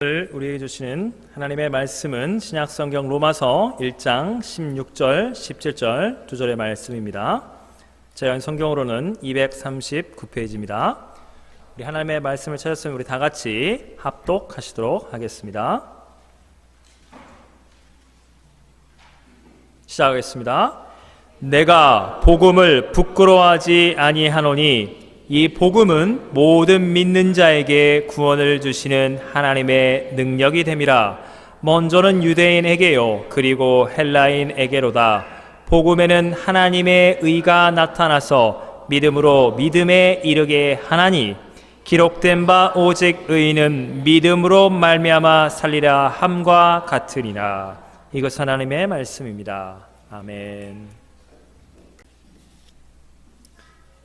오늘 우리에게 주시는 하나님의 말씀은 신약성경 로마서 1장 16절, 17절 두 절의 말씀입니다. 제가 성경으로는 239페이지입니다. 우리 하나님의 말씀을 찾았으면 우리 다 같이 합독하시도록 하겠습니다. 시작하겠습니다. 내가 복음을 부끄러워하지 아니하노니 이 복음은 모든 믿는 자에게 구원을 주시는 하나님의 능력이 됨이라. 먼저는 유대인에게요 그리고 헬라인에게로다. 복음에는 하나님의 의가 나타나서 믿음으로 믿음에 이르게 하나니 기록된 바 오직 의인은 믿음으로 말미암아 살리라 함과 같으니라. 이것 하나님의 말씀입니다. 아멘.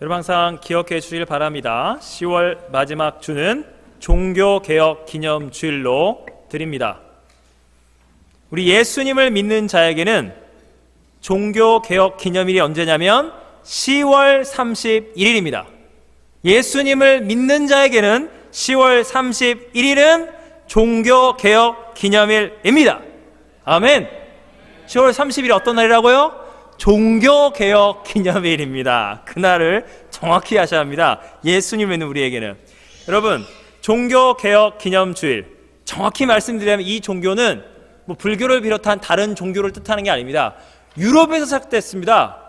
여러분 항상 기억해 주시길 바랍니다. 10월 마지막 주는 종교개혁 기념주일로 드립니다. 우리 예수님을 믿는 자에게는 종교개혁 기념일이 언제냐면 10월 31일입니다. 예수님을 믿는 자에게는 10월 31일은 종교개혁 기념일입니다. 아멘. 10월 30일이 어떤 날이라고요? 종교개혁 기념일입니다. 그날을 정확히 하셔야 합니다. 예수님 믿는 우리에게는. 여러분, 종교개혁 기념주일 정확히 말씀드리면 이 종교는 불교를 비롯한 다른 종교를 뜻하는 게 아닙니다. 유럽에서 시작됐습니다.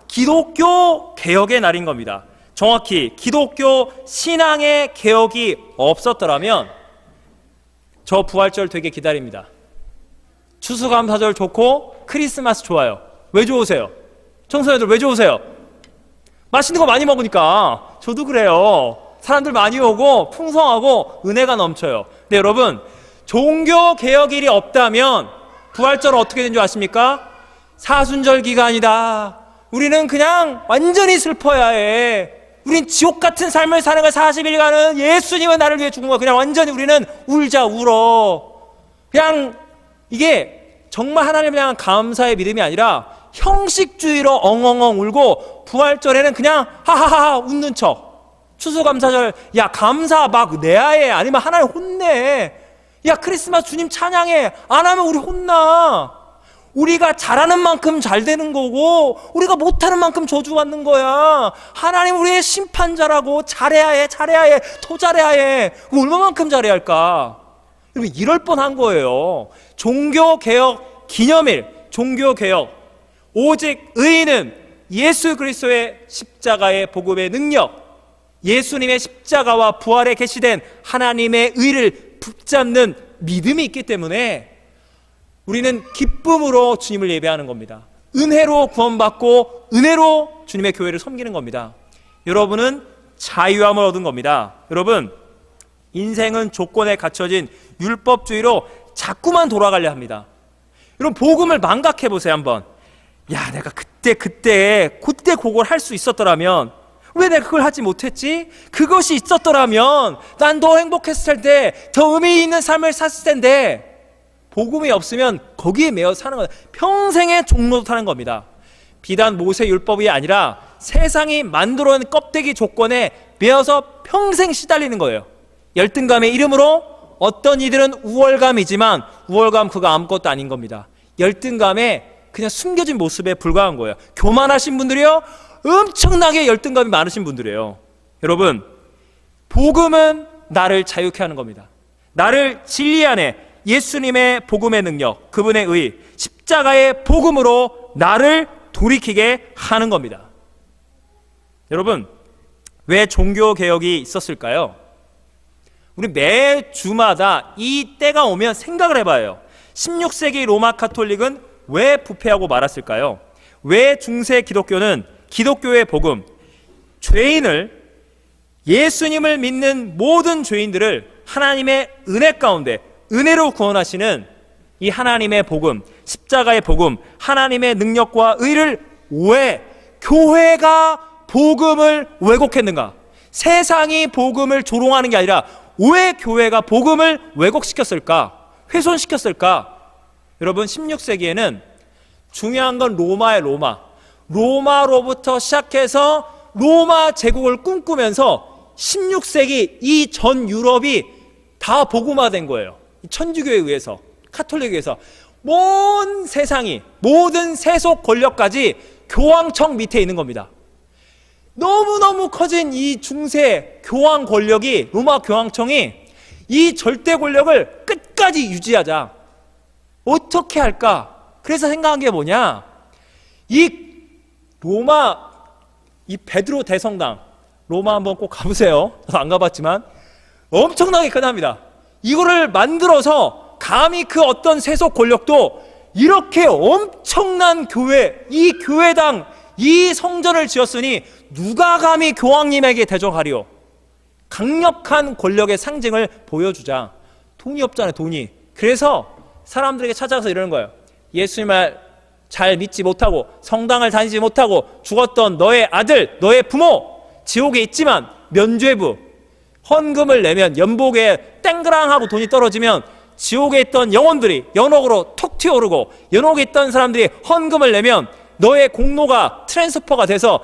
기독교 개혁의 날인 겁니다. 정확히 기독교 신앙의 개혁이 없었더라면 저 부활절 되게 기다립니다. 추수감사절 좋고 크리스마스 좋아요. 왜 좋으세요? 청소년들 왜 좋으세요? 맛있는 거 많이 먹으니까. 저도 그래요. 사람들 많이 오고 풍성하고 은혜가 넘쳐요. 근데 여러분, 종교개혁일이 없다면 부활절은 어떻게 된 줄 아십니까? 사순절 기간이다. 우리는 그냥 완전히 슬퍼야 해. 우린 지옥 같은 삶을 사는 거야. 40일간은 예수님은 나를 위해 죽은 거야. 그냥 완전히 우리는 울자 울어. 그냥 이게 정말 하나님을 향한 감사의 믿음이 아니라 형식주의로 엉엉엉 울고, 부활절에는 그냥 하하하 웃는 척. 추수감사절 야 감사 막 내야 해. 아니면 하나님 혼내. 야 크리스마스 주님 찬양해. 안 하면 우리 혼나. 우리가 잘하는 만큼 잘 되는 거고 우리가 못하는 만큼 저주받는 거야. 하나님 우리의 심판자라고. 잘해야 해 더 잘해야 해. 얼마만큼 잘해야 할까? 여러분, 이럴 뻔한 거예요. 종교개혁 기념일, 종교개혁. 오직 의인은 예수 그리스도의 십자가의 복음의 능력, 예수님의 십자가와 부활에 계시된 하나님의 의를 붙잡는 믿음이 있기 때문에 우리는 기쁨으로 주님을 예배하는 겁니다. 은혜로 구원받고 은혜로 주님의 교회를 섬기는 겁니다. 여러분은 자유함을 얻은 겁니다. 여러분, 인생은 조건에 갖춰진 율법주의로 자꾸만 돌아가려 합니다. 여러분, 복음을 망각해 보세요. 한번. 야, 내가 그때 그걸 할 수 있었더라면, 왜 내가 그걸 하지 못했지? 그것이 있었더라면 난 더 행복했을 텐데, 더 의미 있는 삶을 샀을 텐데. 복음이 없으면 거기에 매여 사는 거예요. 평생의 종로도 타는 겁니다. 비단 모세 율법이 아니라 세상이 만들어낸 껍데기 조건에 매여서 평생 시달리는 거예요. 열등감의 이름으로 어떤 이들은 우월감이지만 우월감 그거 아무것도 아닌 겁니다. 열등감에 그냥 숨겨진 모습에 불과한 거예요. 교만하신 분들이요, 엄청나게 열등감이 많으신 분들이에요. 여러분, 복음은 나를 자유케 하는 겁니다. 나를 진리 안에 예수님의 복음의 능력, 그분의 의, 십자가의 복음으로 나를 돌이키게 하는 겁니다. 여러분, 왜 종교개혁이 있었을까요? 우리 매 주마다 이 때가 오면 생각을 해봐요. 16세기 로마 카톨릭은 왜 부패하고 말았을까요? 왜 중세 기독교는 기독교의 복음, 죄인을, 예수님을 믿는 모든 죄인들을 하나님의 은혜 가운데 은혜로 구원하시는 이 하나님의 복음, 십자가의 복음, 하나님의 능력과 의를 왜 교회가 복음을 왜곡했는가? 세상이 복음을 조롱하는 게 아니라 왜 교회가 복음을 왜곡시켰을까? 훼손시켰을까? 여러분, 16세기에는 중요한 건 로마의 로마로부터 시작해서 로마 제국을 꿈꾸면서 16세기 이 전 유럽이 다 복음화된 거예요. 천주교에 의해서, 카톨릭에 의해서 모든 세상이, 모든 세속 권력까지 교황청 밑에 있는 겁니다. 너무너무 커진 이 중세 교황 권력이, 로마 교황청이 이 절대 권력을 끝까지 유지하자. 어떻게 할까? 그래서 생각한 게 뭐냐? 이 로마, 이 베드로 대성당, 로마 한번 꼭 가보세요. 저도 안 가봤지만 엄청나게 크답니다. 이거를 만들어서 감히 그 어떤 세속 권력도 이렇게 엄청난 교회, 이 교회당, 이 성전을 지었으니 누가 감히 교황님에게 대적하리요? 강력한 권력의 상징을 보여주자. 돈이 없잖아요, 돈이. 그래서 사람들에게 찾아가서 이러는 거예요. 예수님을 잘 믿지 못하고 성당을 다니지 못하고 죽었던 너의 아들, 너의 부모 지옥에 있지만 면죄부, 헌금을 내면 연복에 땡그랑하고 돈이 떨어지면 지옥에 있던 영혼들이 연옥으로 톡 튀어오르고, 연옥에 있던 사람들이 헌금을 내면 너의 공로가 트랜스퍼가 돼서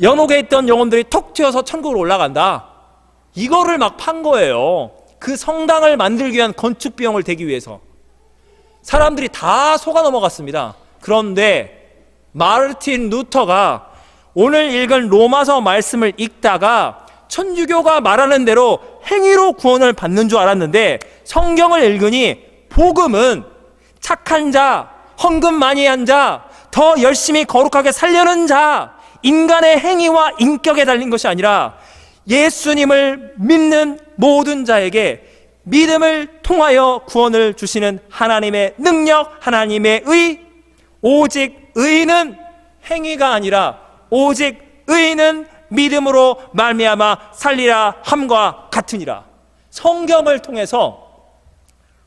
연옥에 있던 영혼들이 톡 튀어서 천국으로 올라간다. 이거를 막 판 거예요. 그 성당을 만들기 위한 건축 비용을 대기 위해서. 사람들이 다 속아 넘어갔습니다. 그런데 마르틴 루터가 오늘 읽은 로마서 말씀을 읽다가 천주교가 말하는 대로 행위로 구원을 받는 줄 알았는데, 성경을 읽으니 복음은 착한 자, 헌금 많이 한 자, 더 열심히 거룩하게 살려는 자, 인간의 행위와 인격에 달린 것이 아니라 예수님을 믿는 모든 자에게 믿음을 통하여 구원을 주시는 하나님의 능력, 하나님의 의, 오직 의는 행위가 아니라 오직 의는 믿음으로 말미암아 살리라 함과 같으니라. 성경을 통해서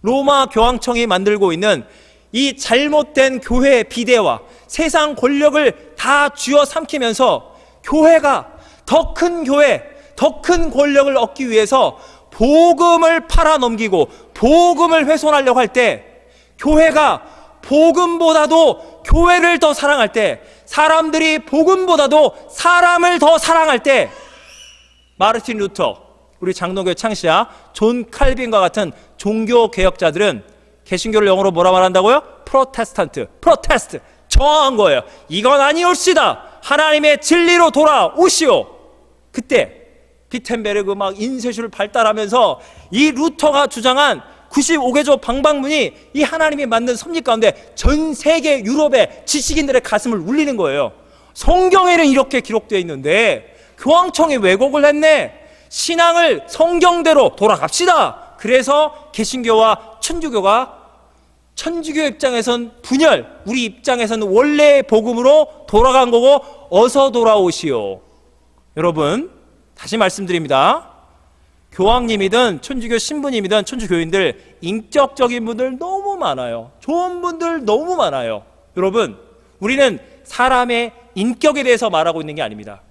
로마 교황청이 만들고 있는 이 잘못된 교회의 비대와 세상 권력을 다 쥐어 삼키면서 교회가 더 큰 교회, 더 큰 권력을 얻기 위해서 복음을 팔아넘기고 복음을 훼손하려고 할 때, 교회가 복음보다도 교회를 더 사랑할 때, 사람들이 복음보다도 사람을 더 사랑할 때, 마르틴 루터, 우리 장로교회 창시자 존 칼빈과 같은 종교 개혁자들은 개신교를 영어로 뭐라 말한다고요? 프로테스트, 저항한 거예요. 이건 아니올시다. 하나님의 진리로 돌아오시오. 그때 비텐베르그 막 인쇄술을 발달하면서 이 루터가 주장한 95개조 방방문이 이 하나님이 만든 섭리 가운데 전 세계 유럽의 지식인들의 가슴을 울리는 거예요. 성경에는 이렇게 기록되어 있는데 교황청이 왜곡을 했네. 신앙을 성경대로 돌아갑시다. 그래서 개신교와 천주교가, 천주교 입장에선 분열, 우리 입장에서는 원래의 복음으로 돌아간 거고, 어서 돌아오시오. 여러분, 다시 말씀드립니다. 교황님이든 천주교 신부님이든 천주교인들, 인격적인 분들 너무 많아요. 좋은 분들 너무 많아요. 여러분, 우리는 사람의 인격에 대해서 말하고 있는 게 아닙니다.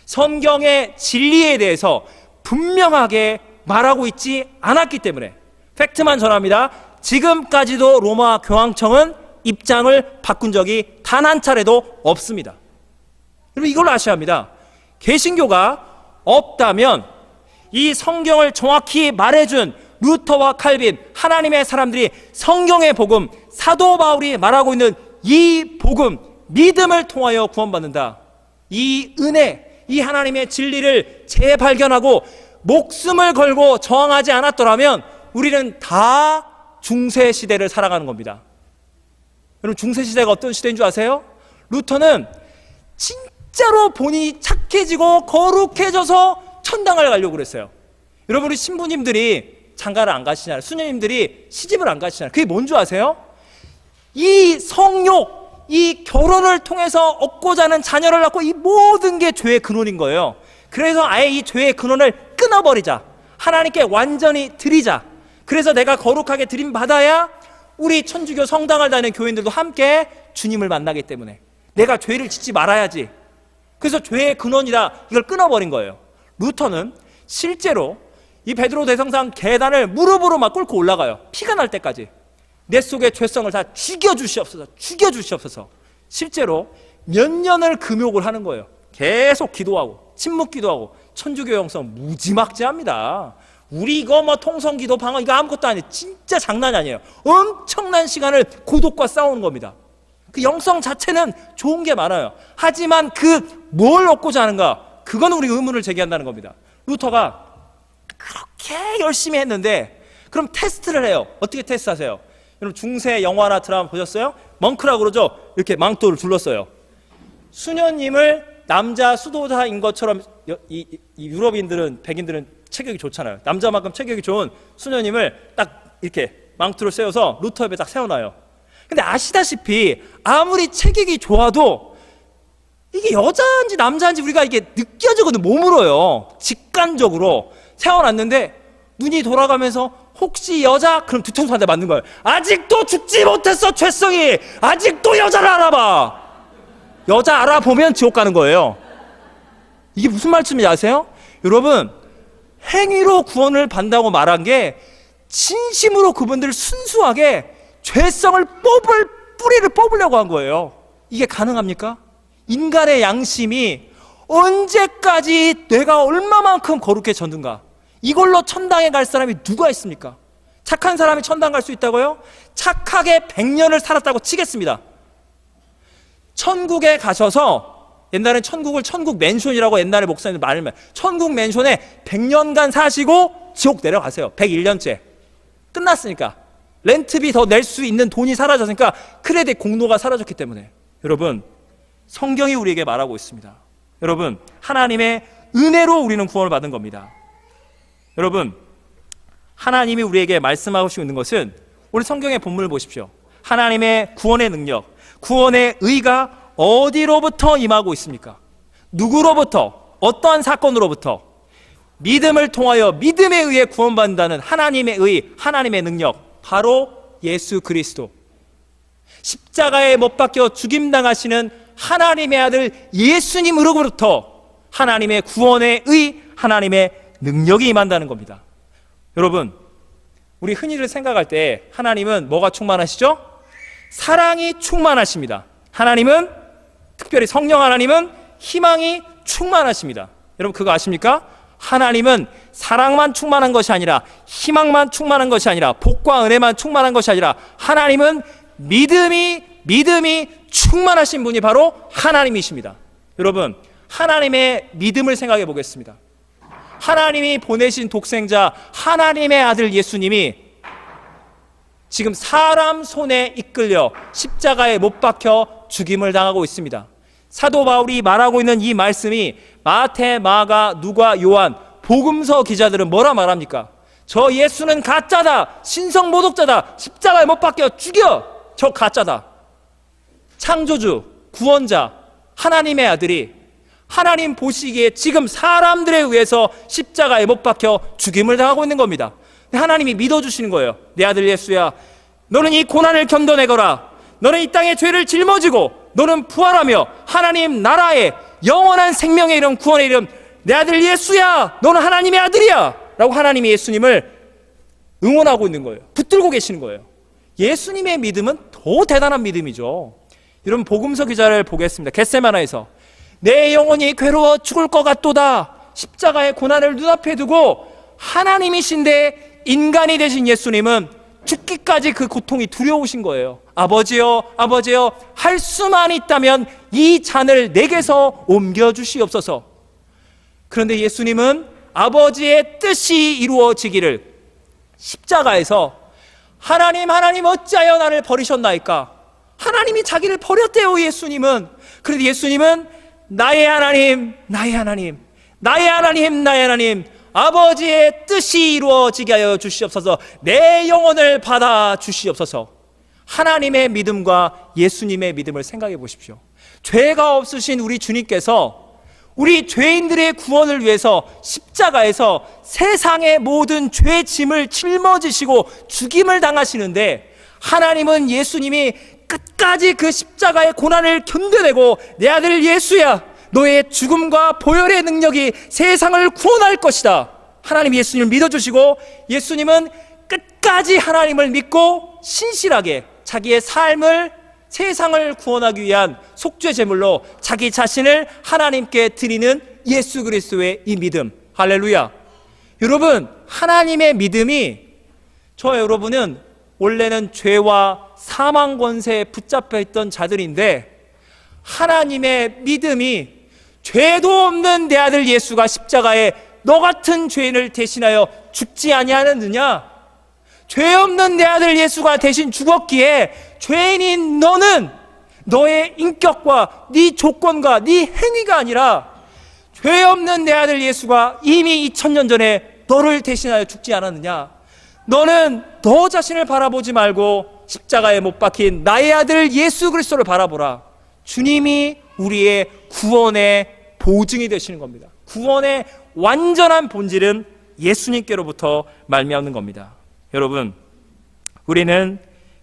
성경의 진리에 대해서 분명하게 말하고 있지 않았기 때문에 팩트만 전합니다. 지금까지도 로마 교황청은 입장을 바꾼 적이 단 한 차례도 없습니다. 여러분, 이걸 아셔야 합니다. 개신교가 없다면 이 성경을 정확히 말해준 루터와 칼빈, 하나님의 사람들이 성경의 복음, 사도 바울이 말하고 있는 이 복음, 믿음을 통하여 구원받는다. 이 은혜, 이 하나님의 진리를 재발견하고 목숨을 걸고 저항하지 않았더라면 우리는 다 중세시대를 살아가는 겁니다. 여러분, 중세시대가 어떤 시대인 줄 아세요? 루터는 진짜로 본인이 착해지고 거룩해져서 천당을 가려고 그랬어요. 여러분, 우리 신부님들이 장가를 안 가시잖아요. 수녀님들이 시집을 안 가시잖아요. 그게 뭔 줄 아세요? 이 성욕, 이 결혼을 통해서 얻고자 하는 자녀를 낳고, 이 모든 게 죄의 근원인 거예요. 그래서 아예 이 죄의 근원을 끊어버리자. 하나님께 완전히 드리자. 그래서 내가 거룩하게 드림받아야 우리 천주교 성당을 다니는 교인들도 함께 주님을 만나기 때문에 내가 죄를 짓지 말아야지. 그래서 죄의 근원이다, 이걸 끊어버린 거예요. 루터는 실제로 이 베드로 대성당 계단을 무릎으로 막 꿇고 올라가요. 피가 날 때까지. 내 속의 죄성을 다 죽여주시옵소서. 실제로 몇 년을 금욕을 하는 거예요. 계속 기도하고 침묵 기도하고. 천주교 영성 무지막지합니다. 우리 이거 뭐 통성기도 방언 이거 아무것도 아니에요. 진짜 장난이 아니에요. 엄청난 시간을 고독과 싸우는 겁니다. 그 영성 자체는 좋은 게 많아요. 하지만 그 뭘 얻고자 하는가? 그거는 우리 의문을 제기한다는 겁니다. 루터가 그렇게 열심히 했는데 그럼 테스트를 해요. 어떻게 테스트하세요? 여러분 중세 영화나 드라마 보셨어요? 멍크라고 그러죠? 이렇게 망토를 둘렀어요. 수녀님을 남자 수도자인 것처럼 이 유럽인들은 백인들은 체격이 좋잖아요. 남자만큼 체격이 좋은 수녀님을 딱 이렇게 망토를 세워서 루터 옆에 딱 세워놔요. 근데 아시다시피 아무리 체격이 좋아도 이게 여자인지 남자인지 우리가 이게 느껴지거든. 몸으로요. 직관적으로 세워놨는데 눈이 돌아가면서 혹시 여자? 그럼 뒤통수 한 대 맞는 거예요. 아직도 죽지 못했어 죄성이. 아직도 여자를 알아봐. 여자 알아보면 지옥 가는 거예요. 이게 무슨 말씀인지 아세요? 여러분 행위로 구원을 받는다고 말한 게 진심으로 그분들 순수하게 죄성을 뿌리를 뽑으려고 한 거예요. 이게 가능합니까? 인간의 양심이 언제까지 내가 얼마만큼 거룩해졌는가? 이걸로 천당에 갈 사람이 누가 있습니까? 착한 사람이 천당 갈 수 있다고요? 착하게 100년을 살았다고 치겠습니다. 천국에 가셔서 옛날엔 천국을 천국 맨션이라고 옛날에 목사님들 말을 천국 맨션에 100년간 사시고 지옥 내려가세요. 101년째 끝났으니까 렌트비 더 낼 수 있는 돈이 사라졌으니까 크레딧 공로가 사라졌기 때문에. 여러분 성경이 우리에게 말하고 있습니다. 여러분 하나님의 은혜로 우리는 구원을 받은 겁니다. 여러분 하나님이 우리에게 말씀하고 있는 것은 우리 성경의 본문을 보십시오. 하나님의 구원의 능력, 구원의 의가 어디로부터 임하고 있습니까? 누구로부터? 어떠한 사건으로부터? 믿음을 통하여 믿음에 의해 구원받는다는 하나님의 의, 하나님의 능력, 바로 예수 그리스도. 십자가에 못 박혀 죽임당하시는 하나님의 아들 예수님으로부터 하나님의 구원의 의, 하나님의 능력이 임한다는 겁니다. 여러분 우리 흔히들 생각할 때 하나님은 뭐가 충만하시죠? 사랑이 충만하십니다. 하나님은 특별히 성령 하나님은 희망이 충만하십니다. 여러분 그거 아십니까? 하나님은 사랑만 충만한 것이 아니라 희망만 충만한 것이 아니라 복과 은혜만 충만한 것이 아니라 하나님은 믿음이 충만하신 분이 바로 하나님이십니다. 여러분 하나님의 믿음을 생각해 보겠습니다. 하나님이 보내신 독생자 하나님의 아들 예수님이 지금 사람 손에 이끌려 십자가에 못 박혀 죽임을 당하고 있습니다. 사도 바울이 말하고 있는 이 말씀이 마태, 마가, 누가, 요한 복음서 기자들은 뭐라 말합니까? 저 예수는 가짜다, 신성 모독자다, 십자가에 못 박혀 죽여, 저 가짜다. 창조주, 구원자, 하나님의 아들이 하나님 보시기에 지금 사람들에 의해서 십자가에 못 박혀 죽임을 당하고 있는 겁니다. 하나님이 믿어주시는 거예요. 내 아들 예수야, 너는 이 고난을 견뎌내거라. 너는 이 땅의 죄를 짊어지고 너는 부활하며 하나님 나라의 영원한 생명의 이름, 구원의 이름, 내 아들 예수야, 너는 하나님의 아들이야 라고 하나님이 예수님을 응원하고 있는 거예요. 붙들고 계시는 거예요. 예수님의 믿음은 더 대단한 믿음이죠. 여러분 복음서 기자를 보겠습니다. 겟세마나에서 내 영혼이 괴로워 죽을 것 같도다. 십자가의 고난을 눈앞에 두고 하나님이신데 인간이 되신 예수님은 죽기까지 그 고통이 두려우신 거예요. 아버지여, 아버지여, 할 수만 있다면 이 잔을 내게서 옮겨주시옵소서. 그런데 예수님은 아버지의 뜻이 이루어지기를 십자가에서 하나님 어찌하여 나를 버리셨나이까? 하나님이 자기를 버렸대요. 예수님은. 그런데 예수님은 나의 하나님, 나의 하나님, 나의 하나님, 나의 하나님, 아버지의 뜻이 이루어지게 하여 주시옵소서. 내 영혼을 받아 주시옵소서. 하나님의 믿음과 예수님의 믿음을 생각해 보십시오. 죄가 없으신 우리 주님께서 우리 죄인들의 구원을 위해서 십자가에서 세상의 모든 죄 짐을 짊어지시고 죽임을 당하시는데, 하나님은 예수님이 끝까지 그 십자가의 고난을 견뎌내고 내 아들 예수야, 너의 죽음과 보혈의 능력이 세상을 구원할 것이다. 하나님 예수님을 믿어주시고 예수님은 끝까지 하나님을 믿고 신실하게 자기의 삶을, 세상을 구원하기 위한 속죄 제물로 자기 자신을 하나님께 드리는 예수 그리스도의 이 믿음. 할렐루야. 여러분, 하나님의 믿음이, 저 여러분은 원래는 죄와 사망 권세에 붙잡혀 있던 자들인데, 하나님의 믿음이 죄도 없는 내 아들 예수가 십자가에 너 같은 죄인을 대신하여 죽지 아니하느냐? 죄 없는 내 아들 예수가 대신 죽었기에 죄인인 너는 너의 인격과 네 조건과 네 행위가 아니라 죄 없는 내 아들 예수가 이미 2000년 전에 너를 대신하여 죽지 않았느냐? 너는 너 자신을 바라보지 말고 십자가에 못 박힌 나의 아들 예수 그리스도를 바라보라. 주님이 우리의 구원의 보증이 되시는 겁니다. 구원의 완전한 본질은 예수님께로부터 말미암는 겁니다. 여러분, 우리는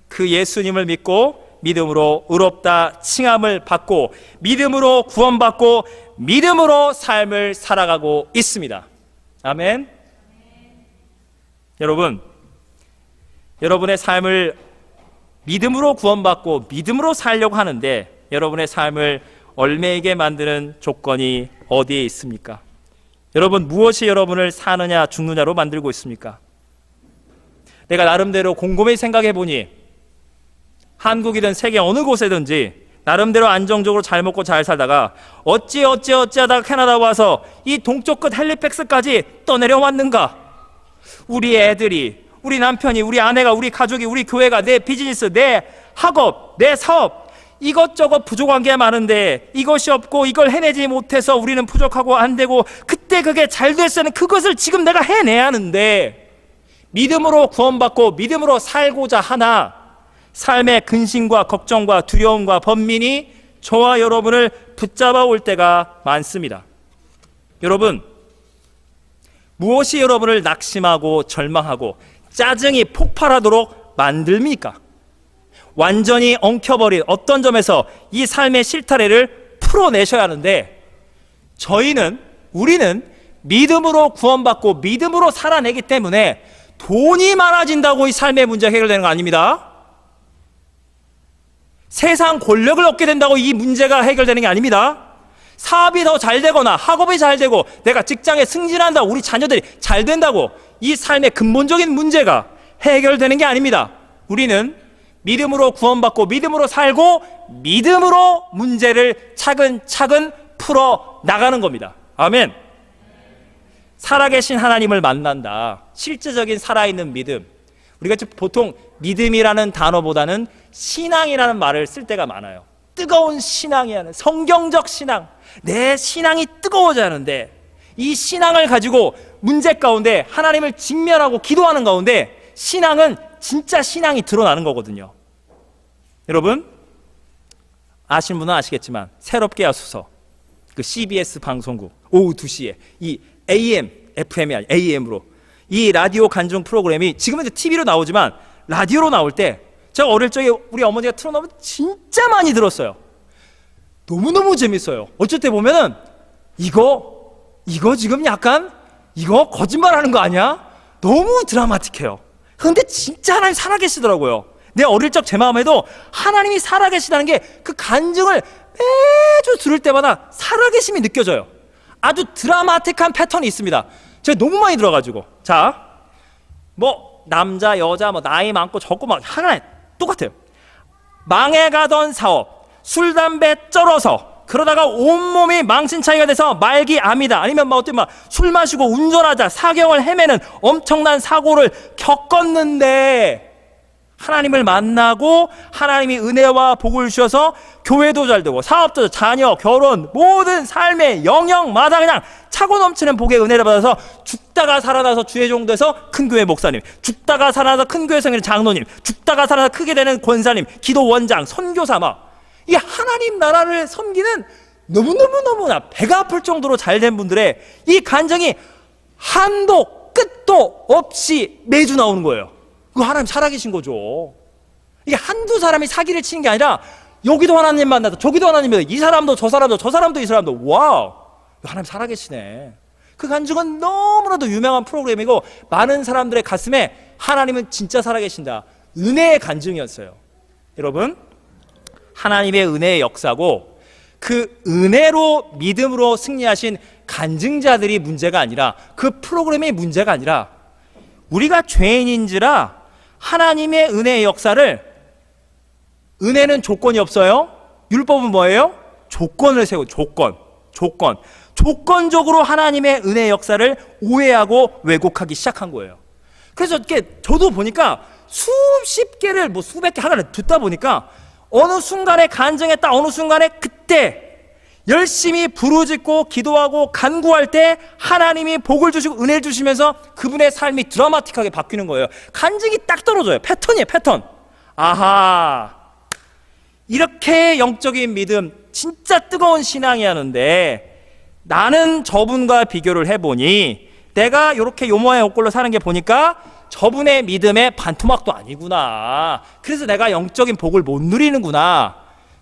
그 예수님을 믿고 믿음으로 의롭다 칭함을 받고 믿음으로 구원받고 믿음으로 삶을 살아가고 있습니다. 아멘. 여러분, 여러분의 삶을 믿음으로 구원받고 믿음으로 살려고 하는데 여러분의 삶을 얽매이게 만드는 조건이 어디에 있습니까? 여러분, 무엇이 여러분을 사느냐 죽느냐로 만들고 있습니까? 내가 나름대로 곰곰이 생각해 보니 한국이든 세계 어느 곳에든지 나름대로 안정적으로 잘 먹고 잘 살다가 어찌 하다가 캐나다 와서 이 동쪽 끝 헬리팩스까지 떠내려왔는가? 우리 애들이, 우리 남편이, 우리 아내가, 우리 가족이, 우리 교회가, 내 비즈니스, 내 학업, 내 사업, 이것저것 부족한 게 많은데 이것이 없고 이걸 해내지 못해서 우리는 부족하고 안 되고, 그때 그게 잘 됐으면 그것을 지금 내가 해내야 하는데, 믿음으로 구원받고 믿음으로 살고자 하나 삶의 근심과 걱정과 두려움과 번민이 저와 여러분을 붙잡아 올 때가 많습니다. 여러분, 무엇이 여러분을 낙심하고 절망하고 짜증이 폭발하도록 만듭니까? 완전히 엉켜버린 어떤 점에서 이 삶의 실타래를 풀어내셔야 하는데, 우리는 믿음으로 구원받고 믿음으로 살아내기 때문에 돈이 많아진다고 이 삶의 문제가 해결되는 거 아닙니다. 세상 권력을 얻게 된다고 이 문제가 해결되는 게 아닙니다. 사업이 더 잘 되거나 학업이 잘 되고 내가 직장에 승진한다고 우리 자녀들이 잘 된다고 이 삶의 근본적인 문제가 해결되는 게 아닙니다. 우리는 믿음으로 구원받고 믿음으로 살고 믿음으로 문제를 차근차근 풀어 나가는 겁니다. 아멘. 살아계신 하나님을 만난다. 실제적인 살아있는 믿음. 우리가 보통 믿음이라는 단어보다는 신앙이라는 말을 쓸 때가 많아요. 뜨거운 신앙이 하는 성경적 신앙. 내 신앙이 뜨거워져야 하는데, 이 신앙을 가지고 문제 가운데 하나님을 직면하고 기도하는 가운데 신앙은 진짜 신앙이 드러나는 거거든요. 여러분, 아시는 분은 아시겠지만 새롭게 하소서, 그 CBS 방송국 오후 2시에 이 AM, FM이 아니 AM으로 이 라디오 간증 프로그램이 지금은 TV로 나오지만 라디오로 나올 때 제가 어릴 적에 우리 어머니가 틀어놓으면 진짜 많이 들었어요. 너무너무 재밌어요. 어쩔 때 보면은 이거 지금 약간 이거 거짓말하는 거 아니야? 너무 드라마틱해요. 그런데 진짜 하나님 살아계시더라고요. 내 어릴 적 제 마음에도 하나님이 살아계시다는 게 그 간증을 매주 들을 때마다 살아계심이 느껴져요. 아주 드라마틱한 패턴이 있습니다. 제가 너무 많이 들어가지고, 자, 뭐 남자 여자 뭐 나이 많고 적고 막 하나 똑같아요. 망해가던 사업, 술 담배 쩔어서 그러다가 온몸이 망신차이가 돼서 말기암이다, 아니면 뭐 어떤 술 마시고 운전하자 사경을 헤매는 엄청난 사고를 겪었는데 하나님을 만나고 하나님이 은혜와 복을 주셔서 교회도 잘 되고 사업도, 자녀, 결혼, 모든 삶의 영역마다 그냥 차고 넘치는 복의 은혜를 받아서 죽다가 살아나서 주의 종돼서 큰 교회 목사님, 죽다가 살아나서 큰 교회 성인 장로님, 죽다가 살아나서 크게 되는 권사님, 기도 원장, 선교사, 이 하나님 나라를 섬기는 너무나 배가 아플 정도로 잘된 분들의 이 간증이 한도 끝도 없이 매주 나오는 거예요. 그 하나님 살아계신 거죠. 이게 한두 사람이 사기를 치는 게 아니라 여기도 하나님 만나다 저기도 하나님 만나다 이 사람도 저 사람도 저 사람도 이 사람도, 와우, 하나님 살아계시네. 그 간증은 너무나도 유명한 프로그램이고 많은 사람들의 가슴에 하나님은 진짜 살아계신다, 은혜의 간증이었어요. 여러분, 하나님의 은혜의 역사고 그 은혜로 믿음으로 승리하신 간증자들이 문제가 아니라, 그 프로그램이 문제가 아니라, 우리가 죄인인지라 하나님의 은혜의 역사를, 은혜는 조건이 없어요. 율법은 뭐예요? 조건을 세우고, 조건적으로 하나님의 은혜의 역사를 오해하고 왜곡하기 시작한 거예요. 그래서 저도 보니까 수십 개를, 수백 개 하나를 듣다 보니까 어느 순간에 간증했다, 어느 순간에 그때 열심히 부르짖고 기도하고 간구할 때 하나님이 복을 주시고 은혜를 주시면서 그분의 삶이 드라마틱하게 바뀌는 거예요. 간증이 딱 떨어져요. 패턴이에요, 패턴. 아하, 이렇게 영적인 믿음, 진짜 뜨거운 신앙이 하는데, 나는 저분과 비교를 해보니 내가 이렇게 요모의 옷걸로 사는 게 보니까 저분의 믿음의 반토막도 아니구나. 그래서 내가 영적인 복을 못 누리는구나.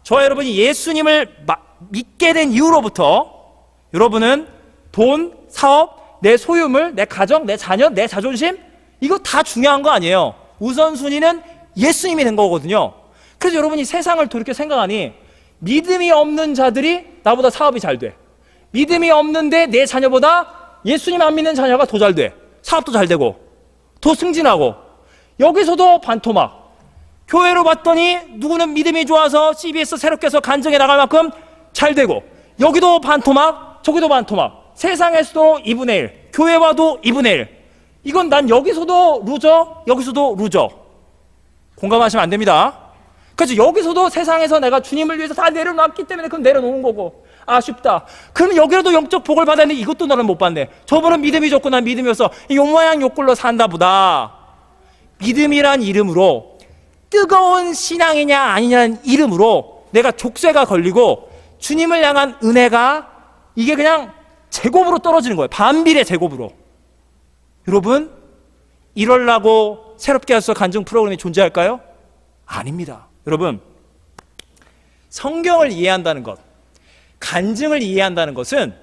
저와 여러분이 예수님을 믿게 된 이후로부터 여러분은 돈, 사업, 내 소유물, 내 가정, 내 자녀, 내 자존심, 이거 다 중요한 거 아니에요. 우선순위는 예수님이 된 거거든요. 그래서 여러분이 세상을 돌이켜 생각하니 믿음이 없는 자들이 나보다 사업이 잘 돼. 믿음이 없는데 내 자녀보다 예수님 안 믿는 자녀가 더 잘 돼. 사업도 잘 되고 더 승진하고. 여기서도 반토막. 교회로 봤더니 누구는 믿음이 좋아서 CBS 새롭게 해서 간증해 나갈 만큼 잘 되고, 여기도 반토막, 저기도 반토막. 세상에서도 2분의 1, 교회 와도 2분의 1. 이건 난 여기서도 루저, 여기서도 루저. 공감하시면 안 됩니다. 그래서 여기서도 세상에서 내가 주님을 위해서 다 내려놨기 때문에 그럼 내려놓은 거고, 아쉽다. 그러면 여기라도 영적 복을 받았는데 이것도 나는 못 받네. 저분은 믿음이 좋고 난 믿음이 없어. 요 모양 요 꼴로 산다 보다. 믿음이란 이름으로, 뜨거운 신앙이냐 아니냐는 이름으로 내가 족쇄가 걸리고 주님을 향한 은혜가 이게 그냥 제곱으로 떨어지는 거예요. 반비례 제곱으로. 여러분, 이러려고 새롭게 해서 간증 프로그램이 존재할까요? 아닙니다. 여러분, 성경을 이해한다는 것, 간증을 이해한다는 것은,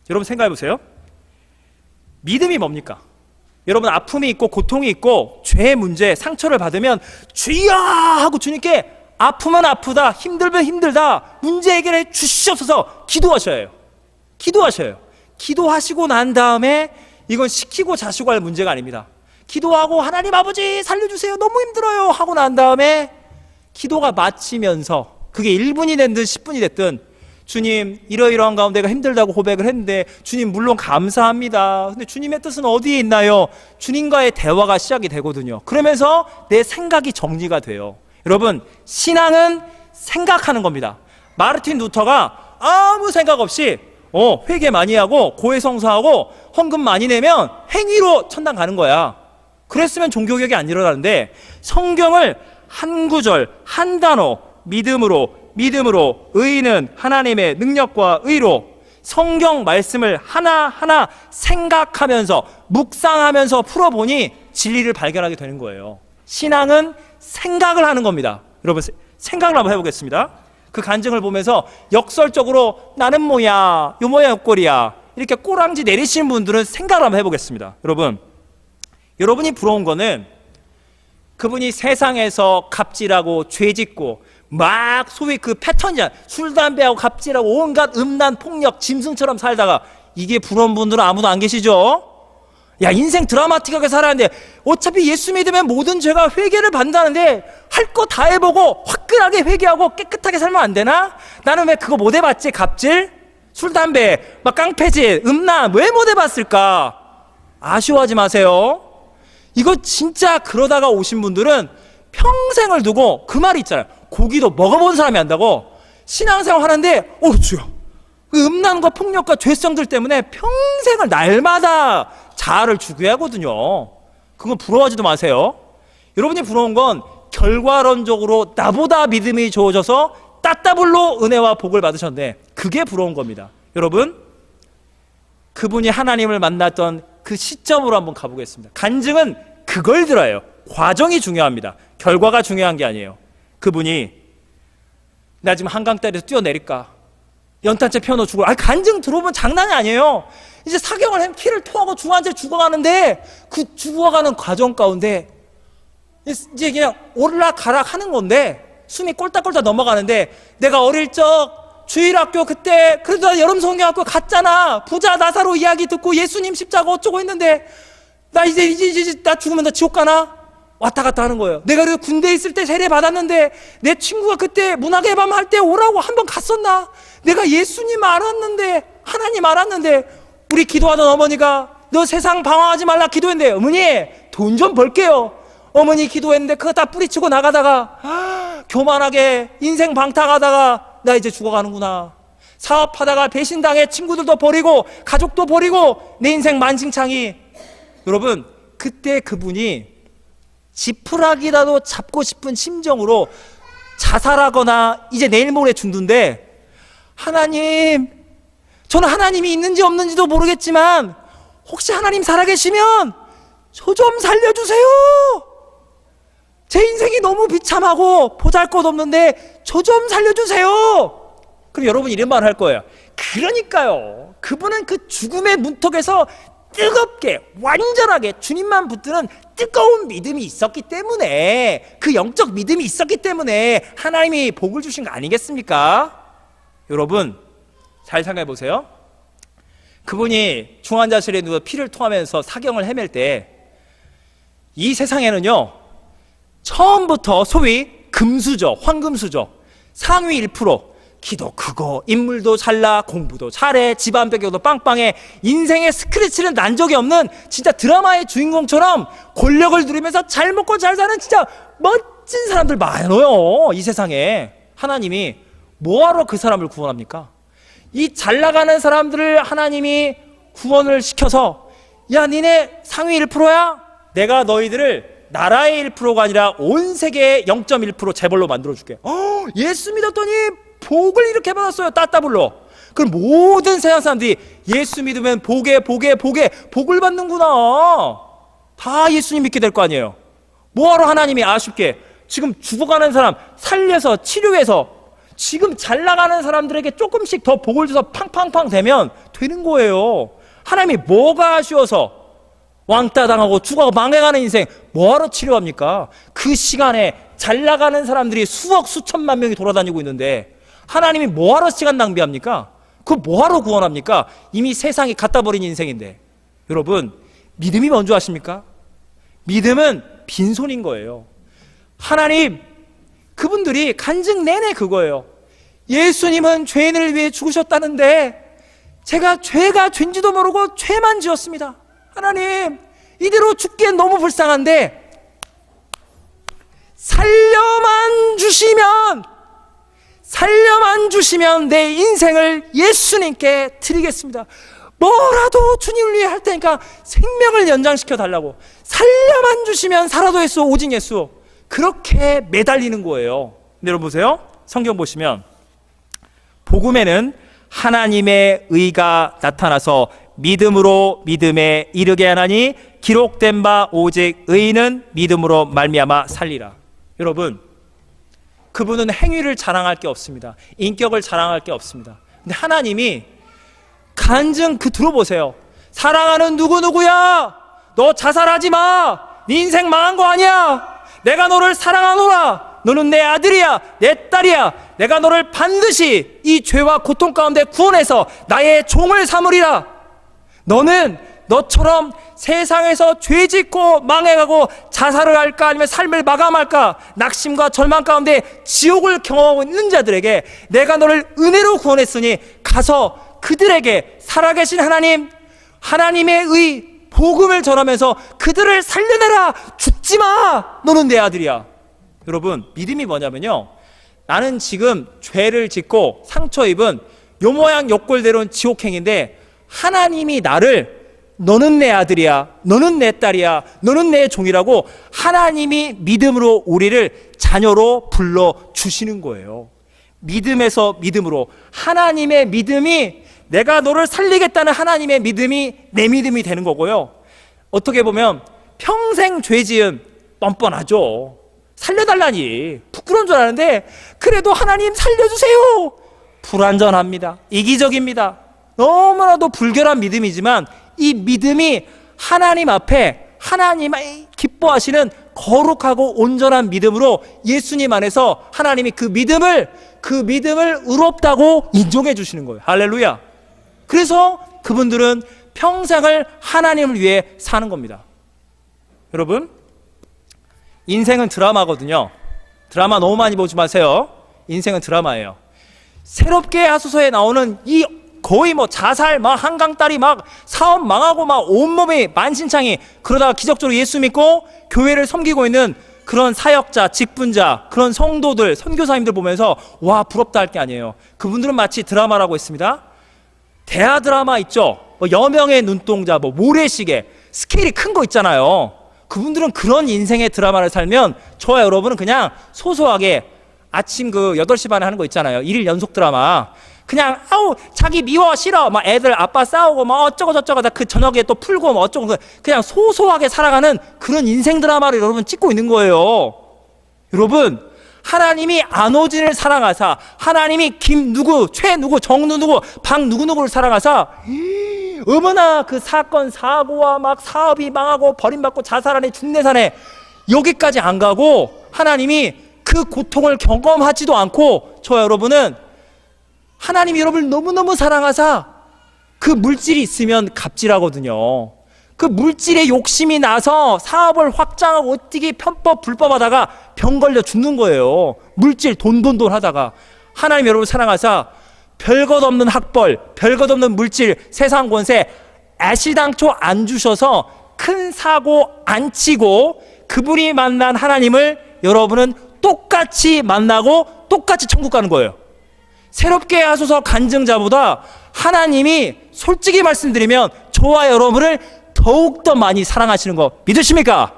여러분 생각해 보세요. 믿음이 뭡니까? 여러분, 아픔이 있고 고통이 있고 죄의 문제, 상처를 받으면 주여 하고 주님께 아프면 아프다, 힘들면 힘들다, 문제 해결해 주시옵소서 기도하셔야 해요. 기도하시고 난 다음에, 이건 시키고 자시고 할 문제가 아닙니다. 기도하고 하나님 아버지 살려주세요, 너무 힘들어요 하고 난 다음에 기도가 마치면서, 그게 1분이 됐든 10분이 됐든, 주님 이러이러한 가운데 내가 힘들다고 고백을 했는데 주님 물론 감사합니다. 근데 주님의 뜻은 어디에 있나요? 주님과의 대화가 시작이 되거든요. 그러면서 내 생각이 정리가 돼요. 여러분, 신앙은 생각하는 겁니다. 마르틴 루터가 아무 생각 없이 회개 많이 하고 고해성사하고 헌금 많이 내면 행위로 천당 가는 거야. 그랬으면 종교개혁이 안 일어나는데, 성경을 한 구절 한 단어 믿음으로 의인은 하나님의 능력과 의로, 성경 말씀을 하나하나 생각하면서 묵상하면서 풀어보니 진리를 발견하게 되는 거예요. 신앙은 생각을 하는 겁니다. 여러분, 생각을 한번 해보겠습니다. 그 간증을 보면서 역설적으로 나는 뭐야, 요 뭐야, 요 꼴이야, 이렇게 꼬랑지 내리시는 분들은 생각을 한번 해보겠습니다. 여러분이 부러운 거는 그분이 세상에서 갑질하고 죄짓고 막 소위 그 패턴이야. 술, 담배하고 갑질하고 온갖 음란, 폭력, 짐승처럼 살다가, 이게 부러운 분들은 아무도 안 계시죠? 야, 인생 드라마틱하게 살았는데 어차피 예수 믿으면 모든 죄가 회개를 받는다는데 할 거 다 해보고 화끈하게 회개하고 깨끗하게 살면 안 되나? 나는 왜 그거 못 해봤지? 갑질? 술, 담배, 막 깡패질, 음란 왜 못 해봤을까? 아쉬워하지 마세요. 이거 진짜 그러다가 오신 분들은 평생을 두고, 그 말이 있잖아요. 고기도 먹어본 사람이 안다고. 신앙생활 하는데 주여, 그 음란과 폭력과 죄성들 때문에 평생을 날마다 자아를 죽여야 하거든요. 그건 부러워하지도 마세요. 여러분이 부러운 건 결과론적으로 나보다 믿음이 좋아져서 따따블로 은혜와 복을 받으셨는데, 그게 부러운 겁니다. 여러분, 그분이 하나님을 만났던 그 시점으로 한번 가보겠습니다. 간증은 그걸 들어요. 과정이 중요합니다. 결과가 중요한 게 아니에요. 그분이 나 지금 한강다리에서 뛰어내릴까, 연탄재 펴놓고 죽어. 간증 들어보면 장난이 아니에요. 이제 사경을 햄 피를 토하고 중환자에 죽어가는데, 그 죽어가는 과정 가운데 이제 그냥 오르락가락 하는 건데, 숨이 꼴딱꼴딱 넘어가는데, 내가 어릴 적 주일학교 그때 그래도 나 여름 성경학교 갔잖아. 부자 나사로 이야기 듣고 예수님 십자가 어쩌고 했는데 나 이제 나 죽으면 나 지옥 가나? 왔다 갔다 하는 거예요. 내가 그래도 군대에 있을 때 세례 받았는데 내 친구가 그때 문학의 밤 할 때 오라고 한번 갔었나? 내가 예수님 알았는데, 하나님 알았는데, 우리 기도하던 어머니가 너 세상 방황하지 말라 기도했는데, 어머니 돈 좀 벌게요. 어머니 기도했는데 그거 다 뿌리치고 나가다가 교만하게 인생 방탕하다가 나 이제 죽어가는구나. 사업하다가 배신당해 친구들도 버리고 가족도 버리고 내 인생 만신창이. 여러분, 그때 그분이 지푸라기라도 잡고 싶은 심정으로 자살하거나 이제 내일 모레 죽는데, 하나님, 저는 하나님이 있는지 없는지도 모르겠지만 혹시 하나님 살아계시면 저 좀 살려주세요. 제 인생이 너무 비참하고 보잘것없는데 저 좀 살려주세요. 그럼 여러분 이런 말 할 거예요. 그러니까요, 그분은 그 죽음의 문턱에서 뜨겁게 완전하게 주님만 붙드는 뜨거운 믿음이 있었기 때문에, 그 영적 믿음이 있었기 때문에 하나님이 복을 주신 거 아니겠습니까? 여러분 잘 생각해 보세요. 그분이 중환자실에 누워 피를 토하면서 사경을 헤맬 때 이 세상에는요, 처음부터 소위 금수저, 황금수저, 상위 1%, 기도 크고 인물도 잘나 공부도 잘해 집안 배경도 빵빵해 인생에 스크래치는 난 적이 없는 진짜 드라마의 주인공처럼 권력을 누리면서 잘 먹고 잘 사는 진짜 멋진 사람들 많아요. 이 세상에 하나님이 뭐하러 그 사람을 구원합니까? 이 잘 나가는 사람들을 하나님이 구원을 시켜서, 야 니네 상위 1%야? 내가 너희들을 나라의 1%가 아니라 온 세계의 0.1% 재벌로 만들어줄게. 예수 믿었더니 복을 이렇게 받았어요. 따따블로. 그럼 모든 세상 사람들이 예수 믿으면 복을 받는구나. 다 예수님 믿게 될 거 아니에요. 뭐하러 하나님이 아쉽게 지금 죽어가는 사람 살려서 치료해서 지금 잘 나가는 사람들에게 조금씩 더 복을 줘서 팡팡팡 되면 되는 거예요. 하나님이 뭐가 아쉬워서 왕따 당하고 죽어 망해가는 인생 뭐하러 치료합니까? 그 시간에 잘 나가는 사람들이 수억 수천만 명이 돌아다니고 있는데 하나님이 뭐하러 시간 낭비합니까? 그거 뭐하러 구원합니까? 이미 세상이 갖다 버린 인생인데. 여러분, 믿음이 뭔지 아십니까? 믿음은 빈손인 거예요. 하나님, 그분들이 간증 내내 그거예요. 예수님은 죄인을 위해 죽으셨다는데 제가 죄가 죄인지도 모르고 죄만 지었습니다. 하나님, 이대로 죽기엔 너무 불쌍한데 살려만 주시면 내 인생을 예수님께 드리겠습니다. 뭐라도 주님을 위해 할 테니까 생명을 연장시켜 달라고. 살려만 주시면 살아도 예수, 오직 예수. 그렇게 매달리는 거예요. 근데 여러분 보세요. 성경 보시면 복음에는 하나님의 의가 나타나서 믿음으로 믿음에 이르게 하나니 기록된 바 오직 의인은 믿음으로 말미암아 살리라. 여러분, 그분은 행위를 자랑할 게 없습니다. 인격을 자랑할 게 없습니다. 근데 하나님이 간증 들어보세요. 사랑하는 누구누구야, 너 자살하지 마. 네 인생 망한 거 아니야. 내가 너를 사랑하노라. 너는 내 아들이야, 내 딸이야. 내가 너를 반드시 이 죄와 고통 가운데 구원해서 나의 종을 삼으리라. 너는 너처럼 세상에서 죄 짓고 망해가고 자살을 할까 아니면 삶을 마감할까 낙심과 절망 가운데 지옥을 경험하고 있는 자들에게 내가 너를 은혜로 구원했으니 가서 그들에게 살아계신 하나님, 하나님의 의 복음을 전하면서 그들을 살려내라. 죽지 마. 너는 내 아들이야. 여러분, 믿음이 뭐냐면요, 나는 지금 죄를 짓고 상처 입은 요 모양 요 꼴대로는 지옥행인데 하나님이 나를 너는 내 아들이야, 너는 내 딸이야, 너는 내 종이라고 하나님이 믿음으로 우리를 자녀로 불러주시는 거예요. 믿음에서 믿음으로, 하나님의 믿음이, 내가 너를 살리겠다는 하나님의 믿음이 내 믿음이 되는 거고요. 어떻게 보면 평생 죄 지은 뻔뻔하죠. 살려달라니 부끄러운 줄 아는데 그래도 하나님 살려주세요. 불완전합니다. 이기적입니다. 너무나도 불결한 믿음이지만 이 믿음이 하나님 앞에 하나님이 기뻐하시는 거룩하고 온전한 믿음으로 예수님 안에서 하나님이 그 믿음을 의롭다고 인정해 주시는 거예요. 할렐루야. 그래서 그분들은 평생을 하나님을 위해 사는 겁니다. 여러분, 인생은 드라마거든요. 드라마 너무 많이 보지 마세요. 인생은 드라마예요. 새롭게 하소서에 나오는 이 거의 뭐 자살, 막 한강딸이 막 사업 망하고 막 온몸이 만신창이, 그러다가 기적적으로 예수 믿고 교회를 섬기고 있는 그런 사역자, 직분자, 그런 성도들, 선교사님들 보면서 와, 부럽다 할 게 아니에요. 그분들은 마치 드라마라고 했습니다. 대하 드라마 있죠. 뭐 여명의 눈동자, 뭐 모래시계, 스케일이 큰 거 있잖아요. 그분들은 그런 인생의 드라마를 살면 저와 여러분은 그냥 소소하게 아침 그 8시 반에 하는 거 있잖아요. 1일 연속 드라마. 그냥 아우 자기 미워 싫어 막 애들 아빠 싸우고 막 어쩌고 저쩌고 다 그 저녁에 또 풀고 뭐 어쩌고, 그냥 소소하게 살아가는 그런 인생 드라마를 여러분 찍고 있는 거예요. 여러분, 하나님이 안호진을 사랑하사, 하나님이 김누구, 최누구, 정누구, 박누구누구를 사랑하사 어머나 그 사건 사고와 막 사업이 망하고 버림받고 자살하네 중내산에 여기까지 안 가고 하나님이 그 고통을 경험하지도 않고 저와 여러분은 하나님이 여러분을 너무너무 사랑하사 그 물질이 있으면 갑질하거든요. 그 물질에 욕심이 나서 사업을 확장하고 어떻게 편법 불법하다가 병 걸려 죽는 거예요. 물질 돈 하다가. 하나님 여러분 사랑하사 별것 없는 학벌, 별것 없는 물질, 세상 권세 애시당초 안 주셔서 큰 사고 안 치고 그분이 만난 하나님을 여러분은 똑같이 만나고 똑같이 천국 가는 거예요. 새롭게 하소서 간증자보다 하나님이 솔직히 말씀드리면 저와 여러분을 더욱더 많이 사랑하시는 거 믿으십니까?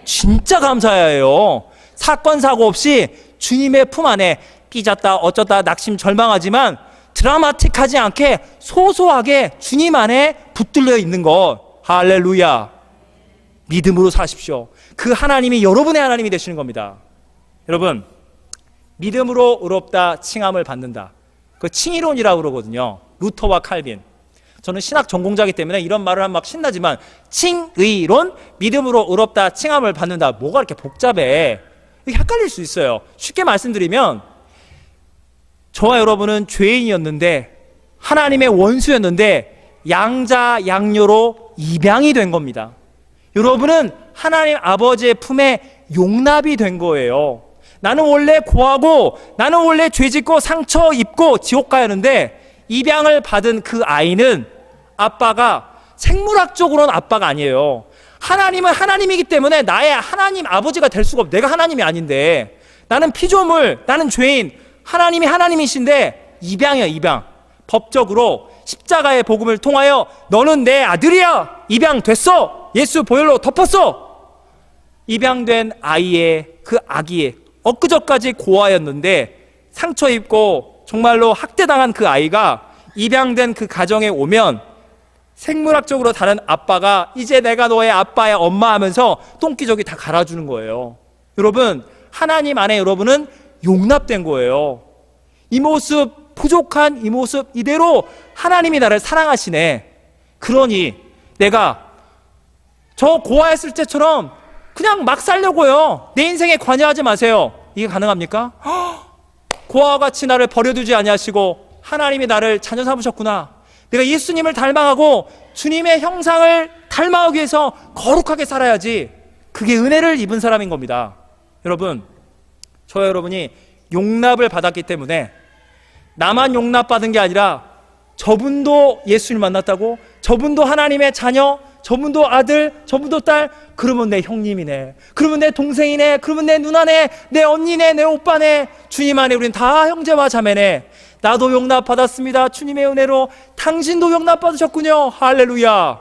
진짜 감사해야 해요. 사건 사고 없이 주님의 품 안에 삐졌다 어쩌다 낙심 절망하지만 드라마틱하지 않게 소소하게 주님 안에 붙들려 있는 것. 할렐루야. 믿음으로 사십시오. 그 하나님이 여러분의 하나님이 되시는 겁니다. 여러분, 믿음으로 의롭다 칭함을 받는다. 그 칭의론이라고 그러거든요. 루터와 칼빈. 저는 신학 전공자이기 때문에 이런 말을 하면 막 신나지만 칭의론, 믿음으로 의롭다 칭함을 받는다. 뭐가 이렇게 복잡해? 이게 헷갈릴 수 있어요. 쉽게 말씀드리면 저와 여러분은 죄인이었는데 하나님의 원수였는데 양자 양녀로 입양이 된 겁니다. 여러분은 하나님 아버지의 품에 용납이 된 거예요. 나는 원래 고하고 나는 원래 죄짓고 상처 입고 지옥 가야 하는데 입양을 받은 그 아이는 아빠가 생물학적으로는 아빠가 아니에요. 하나님은 하나님이기 때문에 나의 하나님 아버지가 될 수가 없어. 내가 하나님이 아닌데 나는 피조물, 나는 죄인, 하나님이 하나님이신데 입양이야. 입양. 법적으로 십자가의 복음을 통하여 너는 내 아들이야. 입양됐어. 예수 보혈로 덮었어. 입양된 아이의 그 아기의 엊그저까지 고아였는데 상처 입고 정말로 학대당한 그 아이가 입양된 그 가정에 오면 생물학적으로 다른 아빠가 이제 내가 너의 아빠야 엄마 하면서 똥기저귀 다 갈아주는 거예요. 여러분, 하나님 안에 여러분은 용납된 거예요. 이 모습, 부족한 이 모습 이대로 하나님이 나를 사랑하시네. 그러니 내가 저 고아했을 때처럼 그냥 막 살려고요. 내 인생에 관여하지 마세요. 이게 가능합니까? 고아같이 나를 버려두지 아니하시고 하나님이 나를 자녀 삼으셨구나. 내가 예수님을 닮아가고 주님의 형상을 닮아가기 위해서 거룩하게 살아야지. 그게 은혜를 입은 사람인 겁니다. 여러분, 저와 여러분이 용납을 받았기 때문에 나만 용납받은 게 아니라 저분도 예수님 만났다고, 저분도 하나님의 자녀, 저분도 아들, 저분도 딸, 그러면 내 형님이네, 그러면 내 동생이네, 그러면 내 누나네, 내 언니네, 내 오빠네. 주님 안에 우린 다 형제와 자매네. 나도 용납받았습니다. 주님의 은혜로. 당신도 용납받으셨군요. 할렐루야.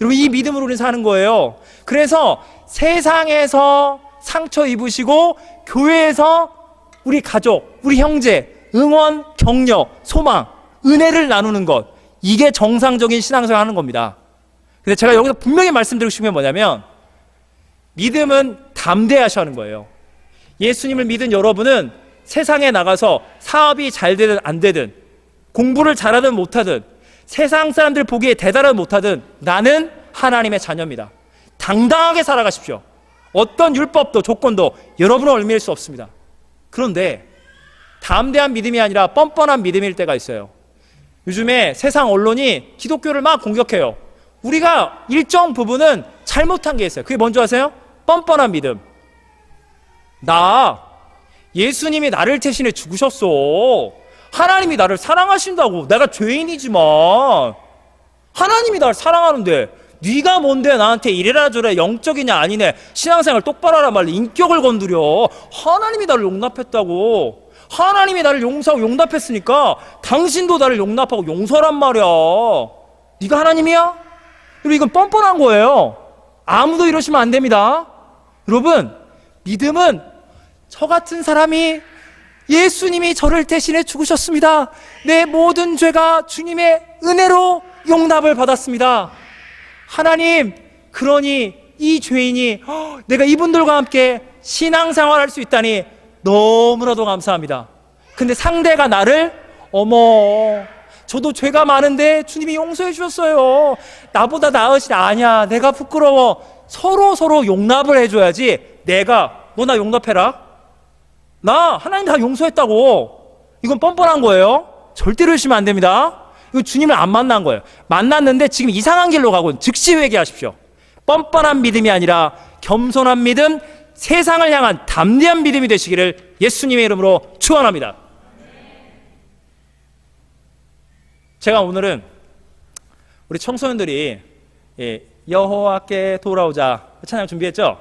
여러분, 이 믿음으로 우리는 사는 거예요. 그래서 세상에서 상처 입으시고 교회에서 우리 가족, 우리 형제, 응원, 격려, 소망, 은혜를 나누는 것, 이게 정상적인 신앙생활 하는 겁니다. 근데 제가 여기서 분명히 말씀드리고 싶은 게 뭐냐면 믿음은 담대하셔야 하는 거예요. 예수님을 믿은 여러분은 세상에 나가서 사업이 잘 되든 안 되든, 공부를 잘하든 못하든, 세상 사람들 보기에 대단하든 못하든 나는 하나님의 자녀입니다. 당당하게 살아가십시오. 어떤 율법도 조건도 여러분을 얽매일 수 없습니다. 그런데 담대한 믿음이 아니라 뻔뻔한 믿음일 때가 있어요. 요즘에 세상 언론이 기독교를 막 공격해요. 우리가 일정 부분은 잘못한 게 있어요. 그게 뭔지 아세요? 뻔뻔한 믿음. 예수님이 나를 대신해 죽으셨어. 하나님이 나를 사랑하신다고. 내가 죄인이지만 하나님이 나를 사랑하는데 네가 뭔데 나한테 이래라 저래 영적이냐 아니네 신앙생활 똑바로 하란 말로 인격을 건드려. 하나님이 나를 용납했다고. 하나님이 나를 용서하고 용납했으니까 당신도 나를 용납하고 용서란 말이야. 네가 하나님이야? 여러분 이건 뻔뻔한 거예요. 아무도 이러시면 안 됩니다. 여러분 믿음은 저 같은 사람이 예수님이 저를 대신해 죽으셨습니다. 내 모든 죄가 주님의 은혜로 용납을 받았습니다. 하나님, 그러니 이 죄인이 내가 이분들과 함께 신앙생활할 수 있다니 너무나도 감사합니다. 근데 상대가 나를 어머 저도 죄가 많은데 주님이 용서해 주셨어요. 나보다 나으신 아니야. 내가 부끄러워. 서로 용납을 해줘야지. 너 나 용납해라. 나 하나님 다 용서했다고. 이건 뻔뻔한 거예요. 절대로 하시면 안 됩니다. 이거 주님을 안 만난 거예요. 만났는데 지금 이상한 길로 가고 즉시 회개하십시오. 뻔뻔한 믿음이 아니라 겸손한 믿음, 세상을 향한 담대한 믿음이 되시기를 예수님의 이름으로 축원합니다. 제가 오늘은 우리 청소년들이 여호와께 돌아오자 찬양 준비했죠?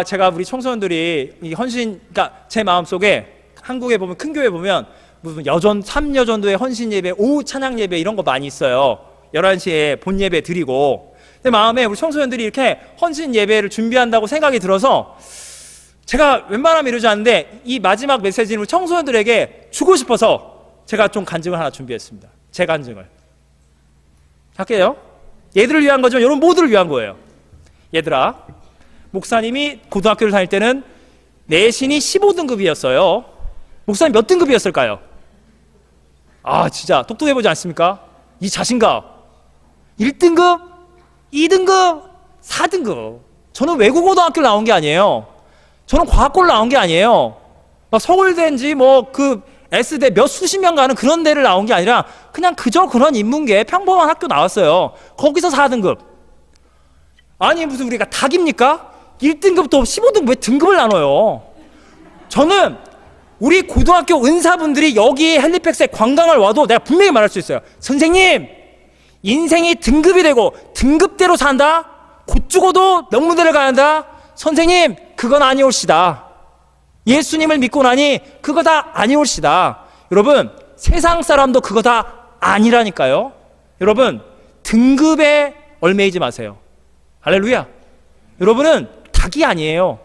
제가 우리 청소년들이 이 헌신, 그러니까 제 마음속에 한국에 보면 큰 교회 보면 무슨 여전 3여전도의 헌신 예배, 오후 찬양 예배 이런 거 많이 있어요. 11시에 본 예배 드리고. 내 마음에 우리 청소년들이 이렇게 헌신 예배를 준비한다고 생각이 들어서 제가 웬만하면 이러지 않는데 이 마지막 메시지는 우리 청소년들에게 주고 싶어서 제가 좀 간증을 하나 준비했습니다. 제 간증을 할게요. 얘들을 위한 거지만 여러분 모두를 위한 거예요. 얘들아, 목사님이 고등학교를 다닐 때는 내신이 15등급이었어요. 목사님 몇 등급이었을까요? 진짜 똑똑해보지 않습니까? 이 자신감. 1등급, 2등급, 4등급. 저는 외국어고등학교를 나온 게 아니에요. 저는 과학고를 나온 게 아니에요. 막 서울대인지 S대 몇 수십 명 가는 그런 데를 나온 게 아니라 그냥 그저 그런 인문계 평범한 학교 나왔어요. 거기서 4등급. 아니 무슨 우리가 닭입니까? 1등급도 15등급 왜 등급을 나눠요? 저는 우리 고등학교 은사분들이 여기 헬리팩스에 관광을 와도 내가 분명히 말할 수 있어요. 선생님, 인생이 등급이 되고 등급대로 산다? 곧 죽어도 명문대를 가야 한다? 선생님, 그건 아니올시다. 예수님을 믿고 나니 그거 다 아니올시다. 여러분, 세상 사람도 그거 다 아니라니까요. 여러분, 등급에 얽매이지 마세요. 할렐루야. 여러분은 닭이 아니에요.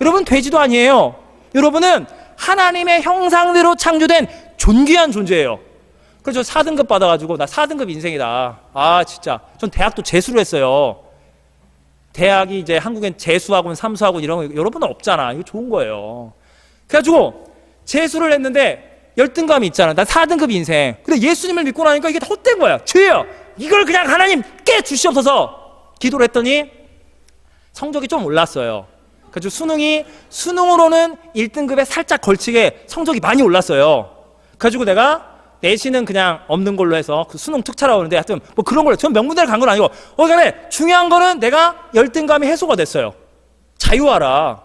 여러분 돼지도 아니에요. 여러분은 하나님의 형상대로 창조된 존귀한 존재예요. 그래서 4등급 받아가지고 나 4등급 인생이다. 진짜 전 대학도 재수를 했어요. 대학이 이제 한국엔 재수학원, 삼수학원 이런 거 여러분은 없잖아. 이거 좋은 거예요. 그래가지고 재수를 했는데 열등감이 있잖아. 나 4등급 인생. 근데 예수님을 믿고 나니까 이게 다 헛된 거야. 죄야. 이걸 그냥 하나님 깨 주시옵소서 기도를 했더니 성적이 좀 올랐어요. 그래서 수능으로는 1등급에 살짝 걸치게 성적이 많이 올랐어요. 그래가지고 내가 내신은 그냥 없는 걸로 해서 그 수능 특차라고 하는데 하여튼 뭐 그런 걸로 전 명문대를 간 건 아니고 그러니까 중요한 거는 내가 열등감이 해소가 됐어요. 자유하라.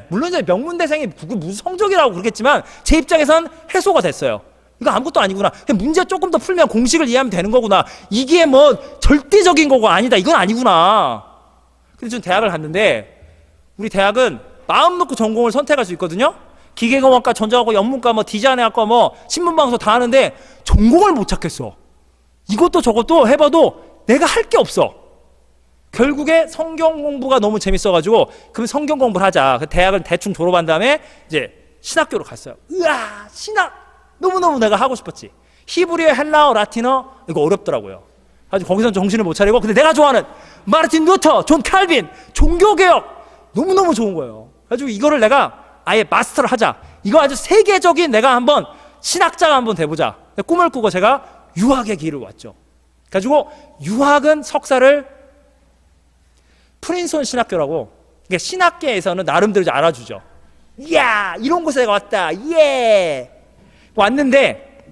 물론 이제 명문대생이 무슨 성적이라고 그러겠지만 제 입장에선 해소가 됐어요. 이거 아무것도 아니구나. 그냥 문제 조금 더 풀면 공식을 이해하면 되는 거구나. 이게 뭐 절대적인 거고 아니다. 이건 아니구나. 근데 전 대학을 갔는데 우리 대학은 마음 놓고 전공을 선택할 수 있거든요. 기계공학과, 전자공학과, 연문과, 디자인학과, 신문방송 다 하는데 전공을 못 찾겠어. 이것도 저것도 해봐도 내가 할 게 없어. 결국에 성경 공부가 너무 재밌어가지고 그럼 성경 공부를 하자. 대학을 대충 졸업한 다음에 이제 신학교로 갔어요. 신학 너무너무 내가 하고 싶었지. 히브리어, 헬라어, 라틴어 이거 어렵더라고요. 아주 거기선 정신을 못 차리고 근데 내가 좋아하는 마르틴 루터, 존 칼빈, 종교개혁 너무너무 좋은 거예요. 그래가지고 이거를 내가 아예 마스터를 하자. 이거 아주 세계적인 내가 한번 신학자가 한번 돼보자. 꿈을 꾸고 제가 유학의 길을 왔죠. 그래가지고 유학은 석사를 프린스턴 신학교라고, 그러니까 신학계에서는 나름대로 이제 알아주죠. 이야, 이런 곳에 내가 왔다. 예. 왔는데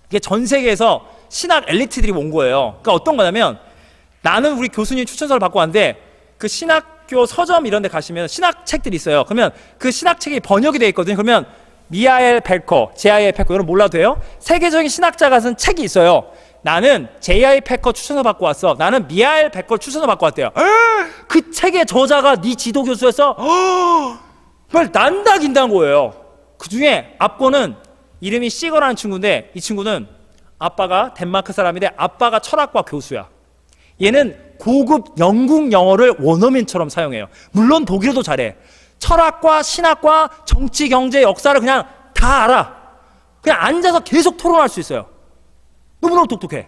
이게 전 세계에서 신학 엘리트들이 온 거예요. 그러니까 어떤 거냐면, 나는 우리 교수님 추천서를 받고 왔는데 그 신학교 서점 이런 데 가시면 신학책들이 있어요. 그러면 그 신학책이 번역이 되어 있거든요. 그러면 미하엘 펠커, 제아엘 펠커, 이런 몰라도 돼요? 세계적인 신학자가 쓴 책이 있어요. 나는 제아엘 펠커 추천서 받고 왔어. 나는 미하엘 펠커 추천서 받고 왔대요. 그 책의 저자가 네 지도 교수였어? 말 난다 긴다는 거예요. 그 중에 앞권은 이름이 시거라는 친구인데, 이 친구는 아빠가 덴마크 사람인데 아빠가 철학과 교수야. 얘는 고급 영국 영어를 원어민처럼 사용해요. 물론 독일어도 잘해. 철학과 신학과 정치, 경제, 역사를 그냥 다 알아. 그냥 앉아서 계속 토론할 수 있어요. 너무너무 똑똑해.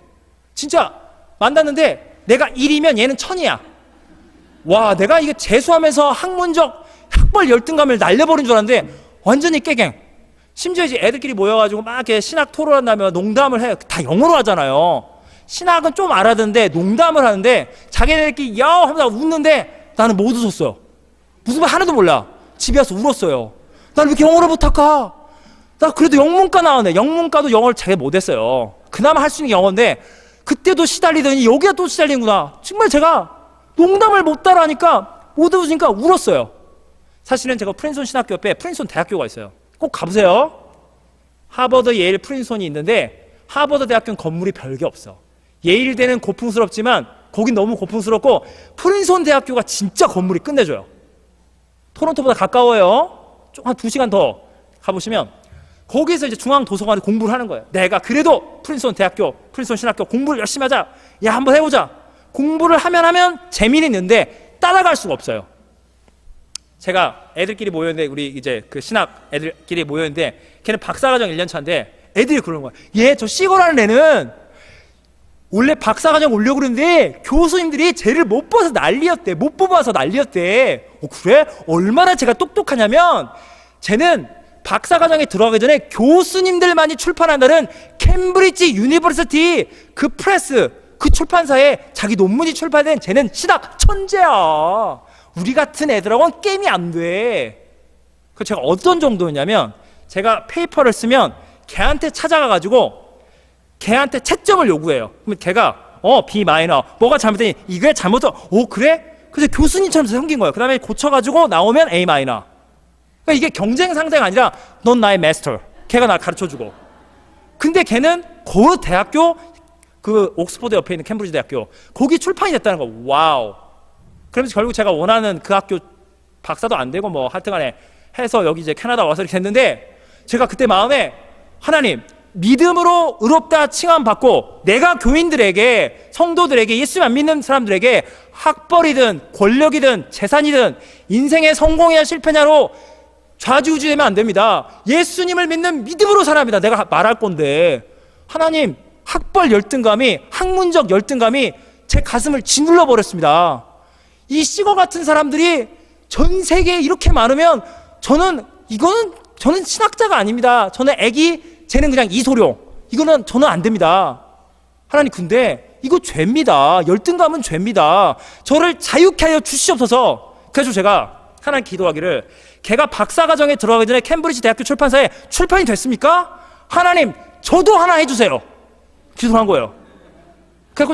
진짜 만났는데 내가 1이면 얘는 1000이야. 와, 내가 이게 재수하면서 학문적 학벌 열등감을 날려버린 줄 알았는데 완전히 깨갱. 심지어 이제 애들끼리 모여가지고 막 이렇게 신학 토론한다면 농담을 해. 다 영어로 하잖아요. 신학은 좀 알아듣는데 농담을 하는데 자기네들끼리 야 하면서 웃는데 나는 못 웃었어요. 무슨 말 하나도 몰라. 집에 와서 울었어요. 나는 왜 이렇게 영어를 못할까? 나 그래도 영문과 나왔네. 영문과도 영어를 잘 못했어요. 그나마 할 수 있는 게 영어인데 그때도 시달리더니 여기가 또 시달리는구나. 정말 제가 농담을 못 따라하니까 못 웃으니까 울었어요. 사실은 제가 프린스턴 신학교 옆에 프린스턴 대학교가 있어요. 꼭 가보세요. 하버드, 예일, 프린스턴이 있는데 하버드 대학교는 건물이 별게 없어. 예일대는 고풍스럽지만 거긴 너무 고풍스럽고 프린스턴 대학교가 진짜 건물이 끝내줘요. 토론토보다 가까워요. 좀 한 2시간 더 가보시면 거기서 이제 중앙도서관에 공부를 하는 거예요. 내가 그래도 프린스턴 대학교, 프린스턴 신학교 공부를 열심히 하자. 야, 한번 해보자. 공부를 하면 재미는 있는데 따라갈 수가 없어요. 제가 애들끼리 모였는데, 우리 이제 그 신학 애들끼리 모였는데 걔는 박사과정 1년 차인데 애들이 그러는 거야. 얘 저 시거라는 애는 원래 박사과정 오려고 그랬는데 교수님들이 쟤를 못 봐서 난리였대. 못 뽑아서 난리였대. 그래? 얼마나 제가 똑똑하냐면 쟤는 박사과정에 들어가기 전에 교수님들만이 출판한다는 캠브리지 유니버시티 그 프레스, 그 출판사에 자기 논문이 출판된 쟤는 신학 천재야. 우리 같은 애들하고는 게임이 안 돼. 그 제가 어떤 정도였냐면 제가 페이퍼를 쓰면 걔한테 찾아가가지고 걔한테 채점을 요구해요. 그러면 걔가 B 마이너 뭐가 잘못되니 이게 잘못돼. 오 그래? 그래서 교수님처럼 생긴 거예요. 그 다음에 고쳐가지고 나오면 A 마이너. 그러니까 이게 경쟁 상대가 아니라 넌 나의 마스터. 걔가 나 가르쳐주고. 근데 걔는 그 대학교 그 옥스퍼드 옆에 있는 캠브리지 대학교 거기 출판이 됐다는 거. 와우. 그러면서 결국 제가 원하는 그 학교 박사도 안 되고 뭐 하여튼간에 해서 여기 이제 캐나다 와서 이렇게 됐는데 제가 그때 마음에 하나님 믿음으로 의롭다 칭함받고 내가 교인들에게 성도들에게 예수 안 믿는 사람들에게 학벌이든 권력이든 재산이든 인생의 성공이냐 실패냐로 좌지우지되면 안 됩니다. 예수님을 믿는 믿음으로 살아야 합니다. 내가 말할 건데 하나님 학벌 열등감이 학문적 열등감이 제 가슴을 짓눌러 버렸습니다. 이 시거 같은 사람들이 전 세계에 이렇게 많으면 저는 신학자가 아닙니다. 저는 쟤는 그냥 이소룡. 저는 안 됩니다. 하나님 근데 이거 죄입니다. 열등감은 죄입니다. 저를 자유케 하여 주시옵소서. 그래서 제가 하나님 기도하기를 걔가 박사과정에 들어가기 전에 캠브리지 대학교 출판사에 출판이 됐습니까? 하나님 저도 하나 해주세요. 기도를 한 거예요. 그래서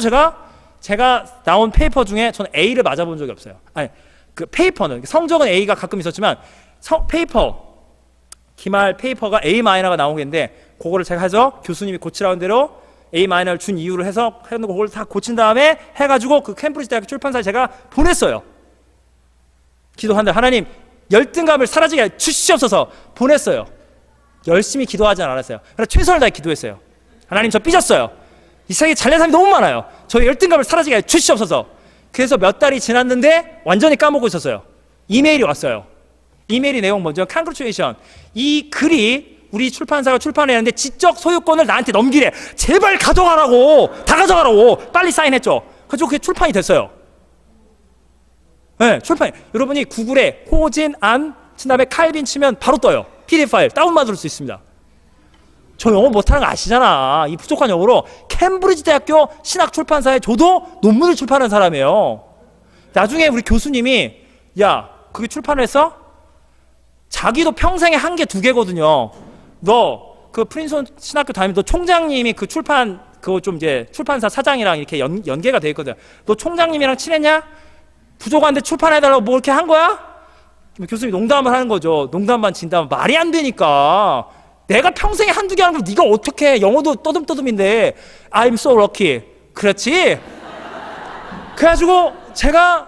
제가 나온 페이퍼 중에 저는 A를 맞아본 적이 없어요. 아니 그 페이퍼는 성적은 A가 가끔 있었지만 기말 페이퍼가 A 마이너가 나온 게 있는데 그거를 제가 해서 교수님이 고치라는 대로 A 마이너를 준 이유로 해서 그걸 다 고친 다음에 해가지고 그 캠브리지 대학교 출판사에 제가 보냈어요. 기도한다. 하나님 열등감을 사라지게 주시옵소서. 보냈어요. 열심히 기도하지 않았어요. 그러나 최선을 다해 기도했어요. 하나님 저 삐졌어요. 이 세상에 잘난 사람이 너무 많아요. 저의 열등감을 사라지게 주시옵소서. 그래서 몇 달이 지났는데 완전히 까먹고 있었어요. 이메일이 왔어요. 이메일이 내용 먼저 Congratulation. 이 글이 우리 출판사가 출판했는데 지적 소유권을 나한테 넘기래. 제발 가져가라고. 다 가져가라고. 빨리 사인했죠. 그래서 그게 출판이 됐어요. 네, 출판이. 여러분이 구글에 호진 안 다음에 칼빈 치면 바로 떠요. PDF 파일 다운받을 수 있습니다. 저 영어 못하는 거 아시잖아. 이 부족한 영어로 캠브리지 대학교 신학 출판사에 저도 논문을 출판한 사람이에요. 나중에 우리 교수님이 야, 그게 출판했어? 자기도 평생에 한 개, 두 개거든요. 너 그 프린스턴 신학교 다니면 너 총장님이 그 출판 그거 좀 이제 출판사 사장이랑 이렇게 연계가 돼 있거든. 너 총장님이랑 친했냐? 부족한데 출판해달라고 뭐 이렇게 한 거야? 교수님이 농담을 하는 거죠. 농담 반 진담 말이 안 되니까. 내가 평생에 한두 개 하는 걸 네가 어떻게 해? 영어도 떠듬떠듬인데 I'm so lucky. 그렇지? 그래가지고 제가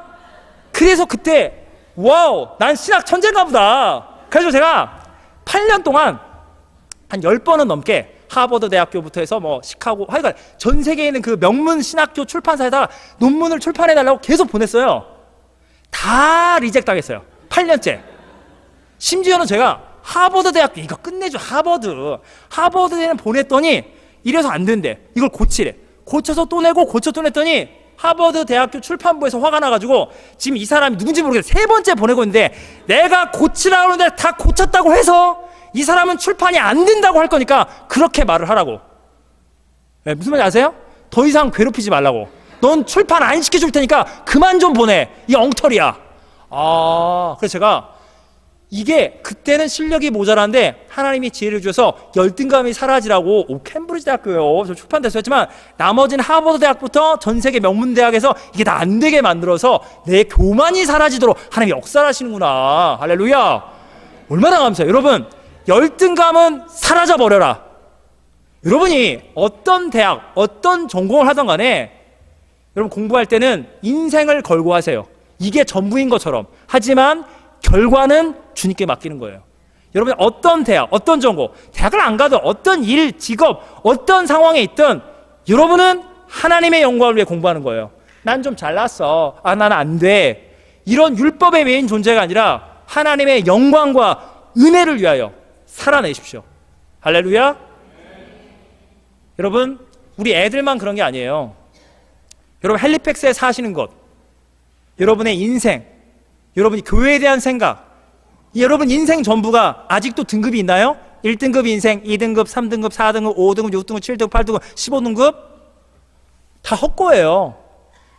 그래서 그때 와우, 난 신학 천재인가 보다. 그래서 제가 8년 동안 한 10번은 넘게 하버드 대학교부터 해서 뭐 시카고 하여간 전 세계에 있는 그 명문 신학교 출판사에다가 논문을 출판해달라고 계속 보냈어요. 다 리젝 당했어요. 8년째. 심지어는 제가 하버드 대학교 이거 끝내줘. 하버드에는 보냈더니 이래서 안 된대. 이걸 고치래. 고쳐서 또 내고 고쳐 또 냈더니 하버드 대학교 출판부에서 화가 나가지고 지금 이 사람이 누군지 모르겠어. 3번째 보내고 있는데 내가 고치라고 하는데 다 고쳤다고 해서 이 사람은 출판이 안 된다고 할 거니까 그렇게 말을 하라고. 네, 무슨 말인지 아세요? 더 이상 괴롭히지 말라고. 넌 출판 안 시켜줄 테니까 그만 좀 보내. 이 엉터리야. 그래서 제가 이게 그때는 실력이 모자란데 하나님이 지혜를 주셔서 열등감이 사라지라고 캠브리지 대학교요. 저 출판대서 했지만 나머지는 하버드 대학부터 전 세계 명문 대학에서 이게 다 안 되게 만들어서 내 교만이 사라지도록 하나님이 역사를 하시는구나. 할렐루야. 얼마나 감사해요. 여러분, 열등감은 사라져 버려라. 여러분이 어떤 대학, 어떤 전공을 하던 간에 여러분 공부할 때는 인생을 걸고 하세요. 이게 전부인 것처럼. 하지만 결과는 주님께 맡기는 거예요. 여러분 어떤 대학, 어떤 전공, 대학을 안 가도 어떤 일, 직업, 어떤 상황에 있든 여러분은 하나님의 영광을 위해 공부하는 거예요. 난 좀 잘났어. 나는 안 돼. 이런 율법의 메인 존재가 아니라 하나님의 영광과 은혜를 위하여 살아내십시오. 할렐루야. 여러분 우리 애들만 그런 게 아니에요. 여러분 헬리팩스에 사시는 것, 여러분의 인생, 여러분이 교회에 대한 생각, 여러분 인생 전부가 아직도 등급이 있나요? 1등급 인생, 2등급, 3등급, 4등급, 5등급, 6등급, 7등급, 8등급, 15등급 다 헛거예요.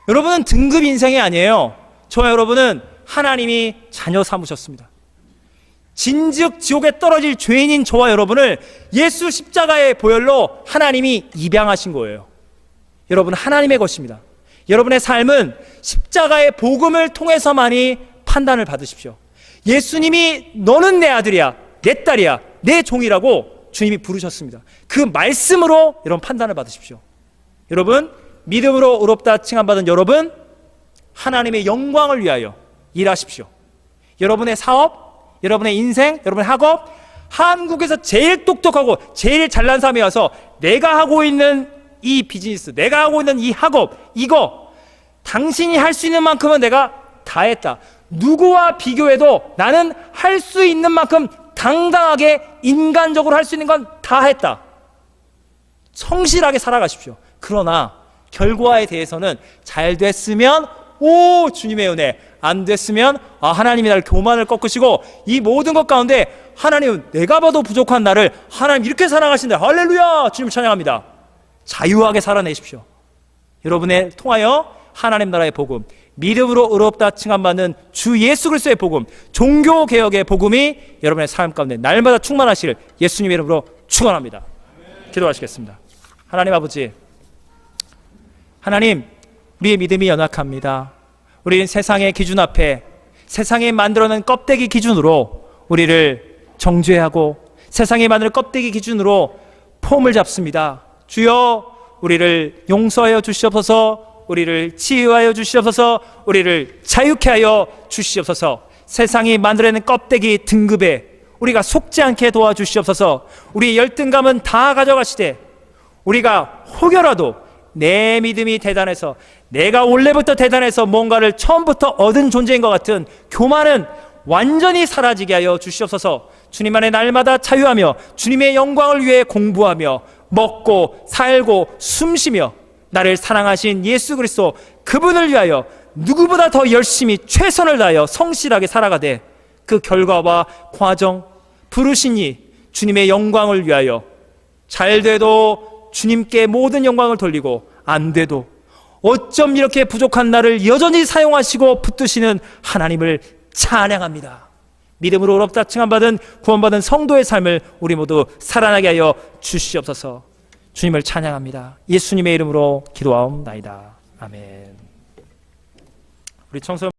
여러분은 등급 인생이 아니에요. 저와 여러분은 하나님이 자녀 삼으셨습니다. 진즉 지옥에 떨어질 죄인인 저와 여러분을 예수 십자가의 보혈로 하나님이 입양하신 거예요. 여러분 하나님의 것입니다. 여러분의 삶은 십자가의 복음을 통해서만이 판단을 받으십시오. 예수님이 너는 내 아들이야, 내 딸이야, 내 종이라고 주님이 부르셨습니다. 그 말씀으로 여러분 판단을 받으십시오. 여러분 믿음으로 의롭다 칭함받은 여러분 하나님의 영광을 위하여 일하십시오. 여러분의 사업, 여러분의 인생, 여러분의 학업, 한국에서 제일 똑똑하고 제일 잘난 사람이 와서 내가 하고 있는 이 비즈니스, 내가 하고 있는 이 학업, 이거 당신이 할 수 있는 만큼은 내가 다 했다. 누구와 비교해도 나는 할 수 있는 만큼 당당하게 인간적으로 할 수 있는 건 다 했다. 성실하게 살아가십시오. 그러나 결과에 대해서는 잘 됐으면 오 주님의 은혜, 안 됐으면 하나님이 나를 교만을 꺾으시고 이 모든 것 가운데 하나님은 내가 봐도 부족한 나를 하나님 이렇게 사랑하신다. 할렐루야. 주님을 찬양합니다. 자유하게 살아내십시오. 여러분의 통하여 하나님 나라의 복음, 믿음으로 의롭다 칭함받는 주 예수 그리스도의 복음, 종교개혁의 복음이 여러분의 삶 가운데 날마다 충만하시길 예수님의 이름으로 축원합니다. 기도하시겠습니다. 하나님 아버지, 하나님 우리의 믿음이 연약합니다. 우리는 세상의 기준 앞에 세상이 만들어낸 껍데기 기준으로 우리를 정죄하고 세상이 만든 껍데기 기준으로 폼을 잡습니다. 주여 우리를 용서하여 주시옵소서. 우리를 치유하여 주시옵소서. 우리를 자유케 하여 주시옵소서. 세상이 만들어낸 껍데기 등급에 우리가 속지 않게 도와주시옵소서. 우리의 열등감은 다 가져가시되 우리가 혹여라도 내 믿음이 대단해서 내가 원래부터 대단해서 뭔가를 처음부터 얻은 존재인 것 같은 교만은 완전히 사라지게 하여 주시옵소서. 주님 안에 날마다 자유하며 주님의 영광을 위해 공부하며 먹고 살고 숨쉬며 나를 사랑하신 예수 그리스도 그분을 위하여 누구보다 더 열심히 최선을 다하여 성실하게 살아가되 그 결과와 과정 부르시니 주님의 영광을 위하여 잘 돼도 주님께 모든 영광을 돌리고 안 돼도 어쩜 이렇게 부족한 나를 여전히 사용하시고 붙드시는 하나님을 찬양합니다. 믿음으로 어렵다 칭함받은 구원받은 성도의 삶을 우리 모두 살아나게 하여 주시옵소서. 주님을 찬양합니다. 예수님의 이름으로 기도하옵나이다. 아멘. 우리 청소